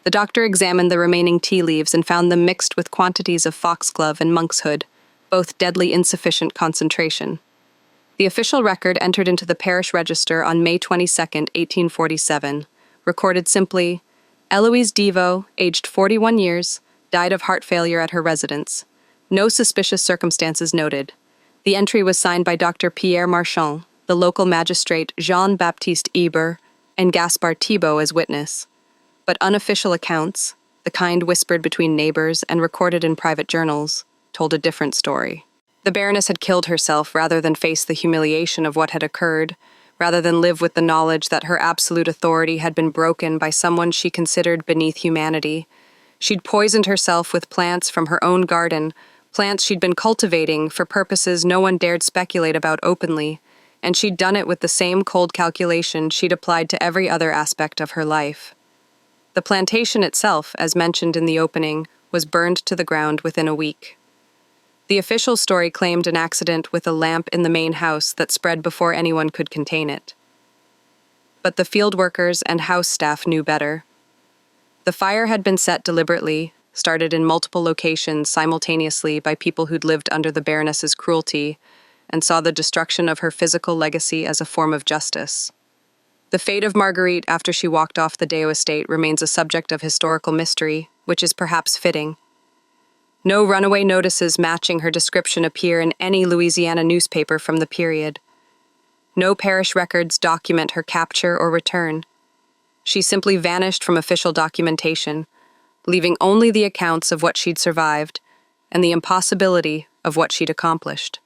The doctor examined the remaining tea leaves and found them mixed with quantities of foxglove and monkshood, both deadly insufficient concentration. The official record entered into the parish register on May 22, 1847, recorded simply, "Eloise Devo, aged 41 years, died of heart failure at her residence. No suspicious circumstances noted." The entry was signed by Dr. Pierre Marchand, the local magistrate Jean-Baptiste Eber, and Gaspard Thibault as witness. But unofficial accounts, the kind whispered between neighbors and recorded in private journals, told a different story. The baroness had killed herself rather than face the humiliation of what had occurred, rather than live with the knowledge that her absolute authority had been broken by someone she considered beneath humanity. She'd poisoned herself with plants from her own garden, plants she'd been cultivating for purposes no one dared speculate about openly, and she'd done it with the same cold calculation she'd applied to every other aspect of her life. The plantation itself, as mentioned in the opening, was burned to the ground within a week. The official story claimed an accident with a lamp in the main house that spread before anyone could contain it. But the field workers and house staff knew better. The fire had been set deliberately, started in multiple locations simultaneously by people who'd lived under the baroness's cruelty, and saw the destruction of her physical legacy as a form of justice. The fate of Margarite after she walked off the Deo estate remains a subject of historical mystery, which is perhaps fitting. No runaway notices matching her description appear in any Louisiana newspaper from the period. No parish records document her capture or return. She simply vanished from official documentation, leaving only the accounts of what she'd survived and the impossibility of what she'd accomplished.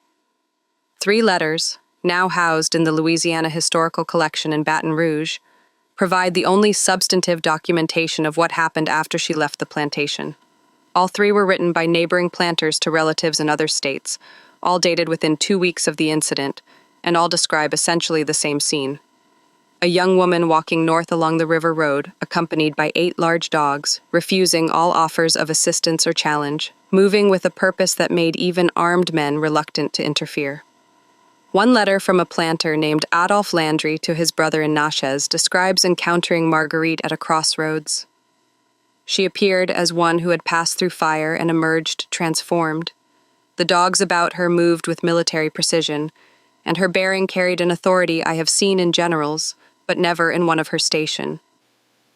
3 letters, now housed in the Louisiana Historical Collection in Baton Rouge, provide the only substantive documentation of what happened after she left the plantation. All 3 were written by neighboring planters to relatives in other states, all dated within 2 weeks of the incident, and all describe essentially the same scene. A young woman walking north along the river road, accompanied by 8 large dogs, refusing all offers of assistance or challenge, moving with a purpose that made even armed men reluctant to interfere. One letter from a planter named Adolphe Landry to his brother in Natchez describes encountering Margarite at a crossroads. She appeared as one who had passed through fire and emerged transformed. The dogs about her moved with military precision, and her bearing carried an authority I have seen in generals, but never in one of her station.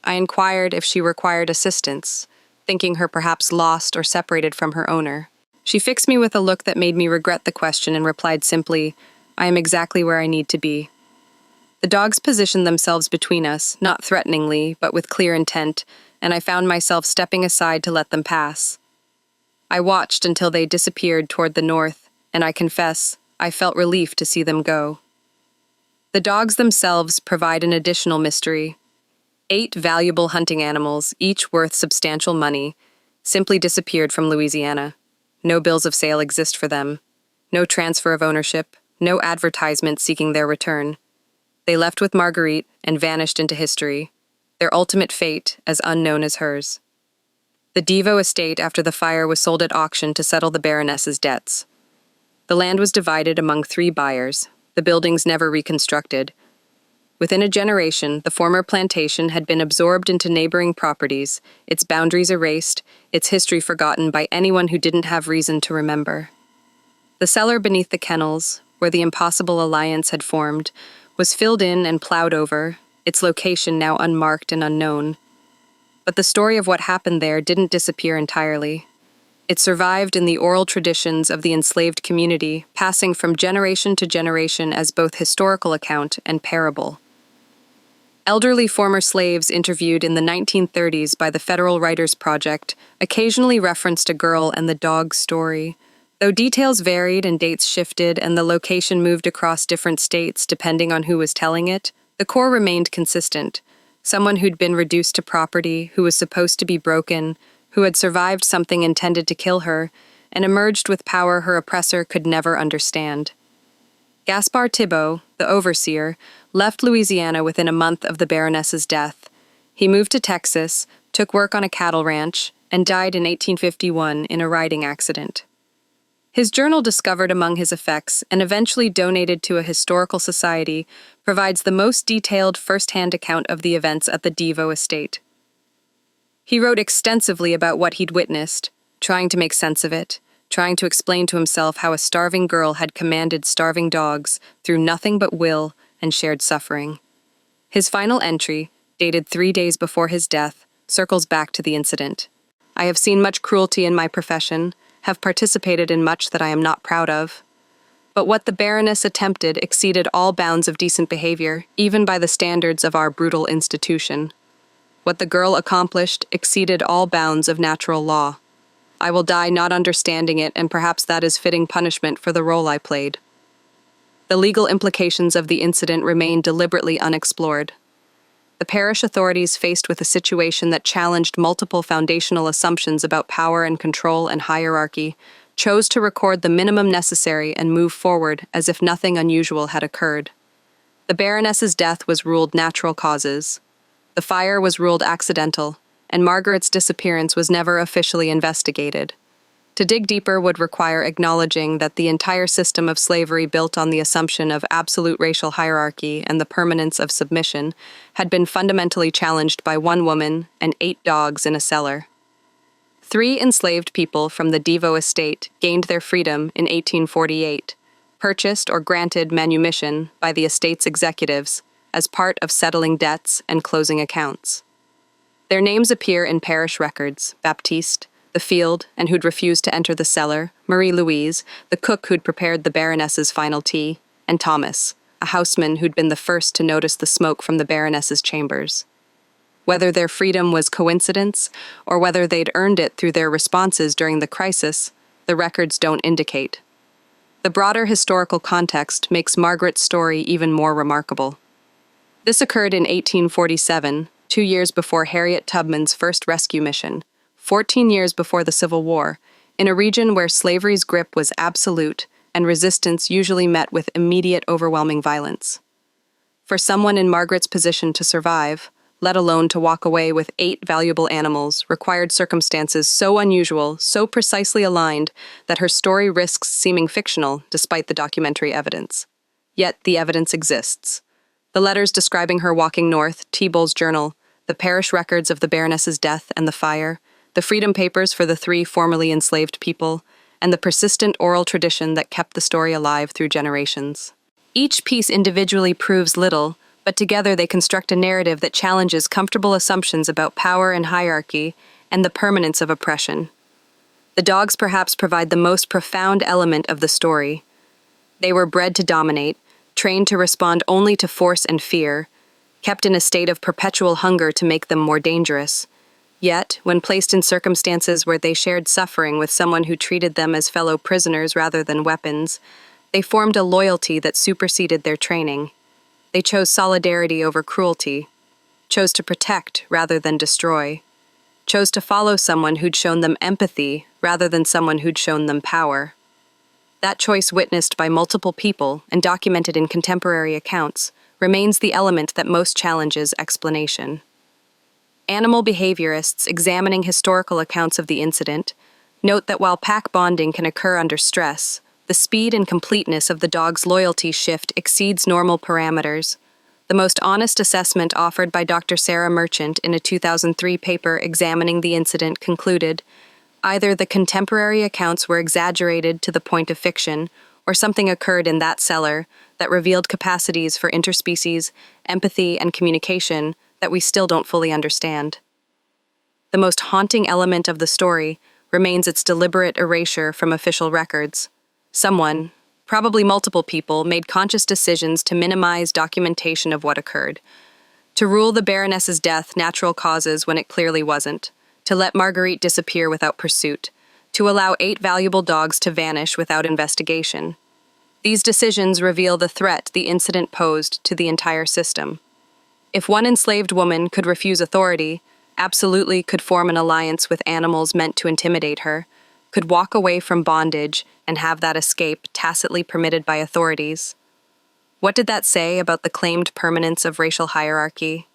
I inquired if she required assistance, thinking her perhaps lost or separated from her owner. She fixed me with a look that made me regret the question and replied simply, "I am exactly where I need to be." The dogs positioned themselves between us, not threateningly, but with clear intent, and I found myself stepping aside to let them pass. I watched until they disappeared toward the north, and I confess, I felt relief to see them go. The dogs themselves provide an additional mystery. 8 valuable hunting animals, each worth substantial money, simply disappeared from Louisiana. No bills of sale exist for them. No transfer of ownership. No advertisement seeking their return. They left with Margarite and vanished into history, their ultimate fate as unknown as hers. The Devo estate after the fire was sold at auction to settle the baroness's debts. The land was divided among 3 buyers, the buildings never reconstructed. Within a generation, the former plantation had been absorbed into neighboring properties, its boundaries erased, its history forgotten by anyone who didn't have reason to remember. The cellar beneath the kennels, where the impossible alliance had formed, was filled in and plowed over, its location now unmarked and unknown. But the story of what happened there didn't disappear entirely. It survived in the oral traditions of the enslaved community, passing from generation to generation as both historical account and parable. Elderly former slaves interviewed in the 1930s by the Federal Writers Project occasionally referenced a girl and the dog's story. Though details varied and dates shifted and the location moved across different states depending on who was telling it, the core remained consistent. Someone who'd been reduced to property, who was supposed to be broken, who had survived something intended to kill her, and emerged with power her oppressor could never understand. Gaspard Thibault, the overseer, left Louisiana within a month of the baroness's death. He moved to Texas, took work on a cattle ranch, and died in 1851 in a riding accident. His journal, discovered among his effects and eventually donated to a historical society, provides the most detailed first-hand account of the events at the Devo estate. He wrote extensively about what he'd witnessed, trying to make sense of it, trying to explain to himself how a starving girl had commanded starving dogs through nothing but will and shared suffering. His final entry, dated 3 days before his death, circles back to the incident. "I have seen much cruelty in my profession, have participated in much that I am not proud of. But what the Baroness attempted exceeded all bounds of decent behavior, even by the standards of our brutal institution. What the girl accomplished exceeded all bounds of natural law. I will die not understanding it, and perhaps that is fitting punishment for the role I played." The legal implications of the incident remain deliberately unexplored. The parish authorities, faced with a situation that challenged multiple foundational assumptions about power and control and hierarchy, chose to record the minimum necessary and move forward as if nothing unusual had occurred. The baroness's death was ruled natural causes. The fire was ruled accidental, and Margarite's disappearance was never officially investigated. To dig deeper would require acknowledging that the entire system of slavery built on the assumption of absolute racial hierarchy and the permanence of submission had been fundamentally challenged by one woman and 8 dogs in a cellar. 3 enslaved people from the Devo estate gained their freedom in 1848, purchased or granted manumission by the estate's executives as part of settling debts and closing accounts. Their names appear in parish records: Baptiste, the field, and who'd refused to enter the cellar; Marie-Louise, the cook who'd prepared the baroness's final tea; and Thomas, a houseman who'd been the first to notice the smoke from the baroness's chambers. Whether their freedom was coincidence, or whether they'd earned it through their responses during the crisis, the records don't indicate. The broader historical context makes Margaret's story even more remarkable. This occurred in 1847, 2 years before Harriet Tubman's first rescue mission, 14 years before the Civil War, in a region where slavery's grip was absolute and resistance usually met with immediate, overwhelming violence. For someone in Margaret's position to survive, let alone to walk away with 8 valuable animals, required circumstances so unusual, so precisely aligned, that her story risks seeming fictional despite the documentary evidence. Yet the evidence exists. The letters describing her walking north, T-Bull's journal, the parish records of the baroness's death and the fire, the freedom papers for the 3 formerly enslaved people, and the persistent oral tradition that kept the story alive through generations. Each piece individually proves little, but together they construct a narrative that challenges comfortable assumptions about power and hierarchy and the permanence of oppression. The dogs perhaps provide the most profound element of the story. They were bred to dominate, trained to respond only to force and fear, kept in a state of perpetual hunger to make them more dangerous. Yet, when placed in circumstances where they shared suffering with someone who treated them as fellow prisoners rather than weapons, they formed a loyalty that superseded their training. They chose solidarity over cruelty, chose to protect rather than destroy, chose to follow someone who'd shown them empathy rather than someone who'd shown them power. That choice, witnessed by multiple people and documented in contemporary accounts, remains the element that most challenges explanation. Animal behaviorists examining historical accounts of the incident note that while pack bonding can occur under stress, the speed and completeness of the dog's loyalty shift exceeds normal parameters. The most honest assessment offered by Dr. Sarah Merchant in a 2003 paper examining the incident concluded, either the contemporary accounts were exaggerated to the point of fiction, or something occurred in that cellar that revealed capacities for interspecies, empathy, and communication that we still don't fully understand. The most haunting element of the story remains its deliberate erasure from official records. Someone, probably multiple people, made conscious decisions to minimize documentation of what occurred, to rule the baroness's death natural causes when it clearly wasn't, to let Margarite disappear without pursuit, to allow 8 valuable dogs to vanish without investigation. These decisions reveal the threat the incident posed to the entire system. If one enslaved woman could refuse authority, absolutely could form an alliance with animals meant to intimidate her, could walk away from bondage and have that escape tacitly permitted by authorities. What did that say about the claimed permanence of racial hierarchy?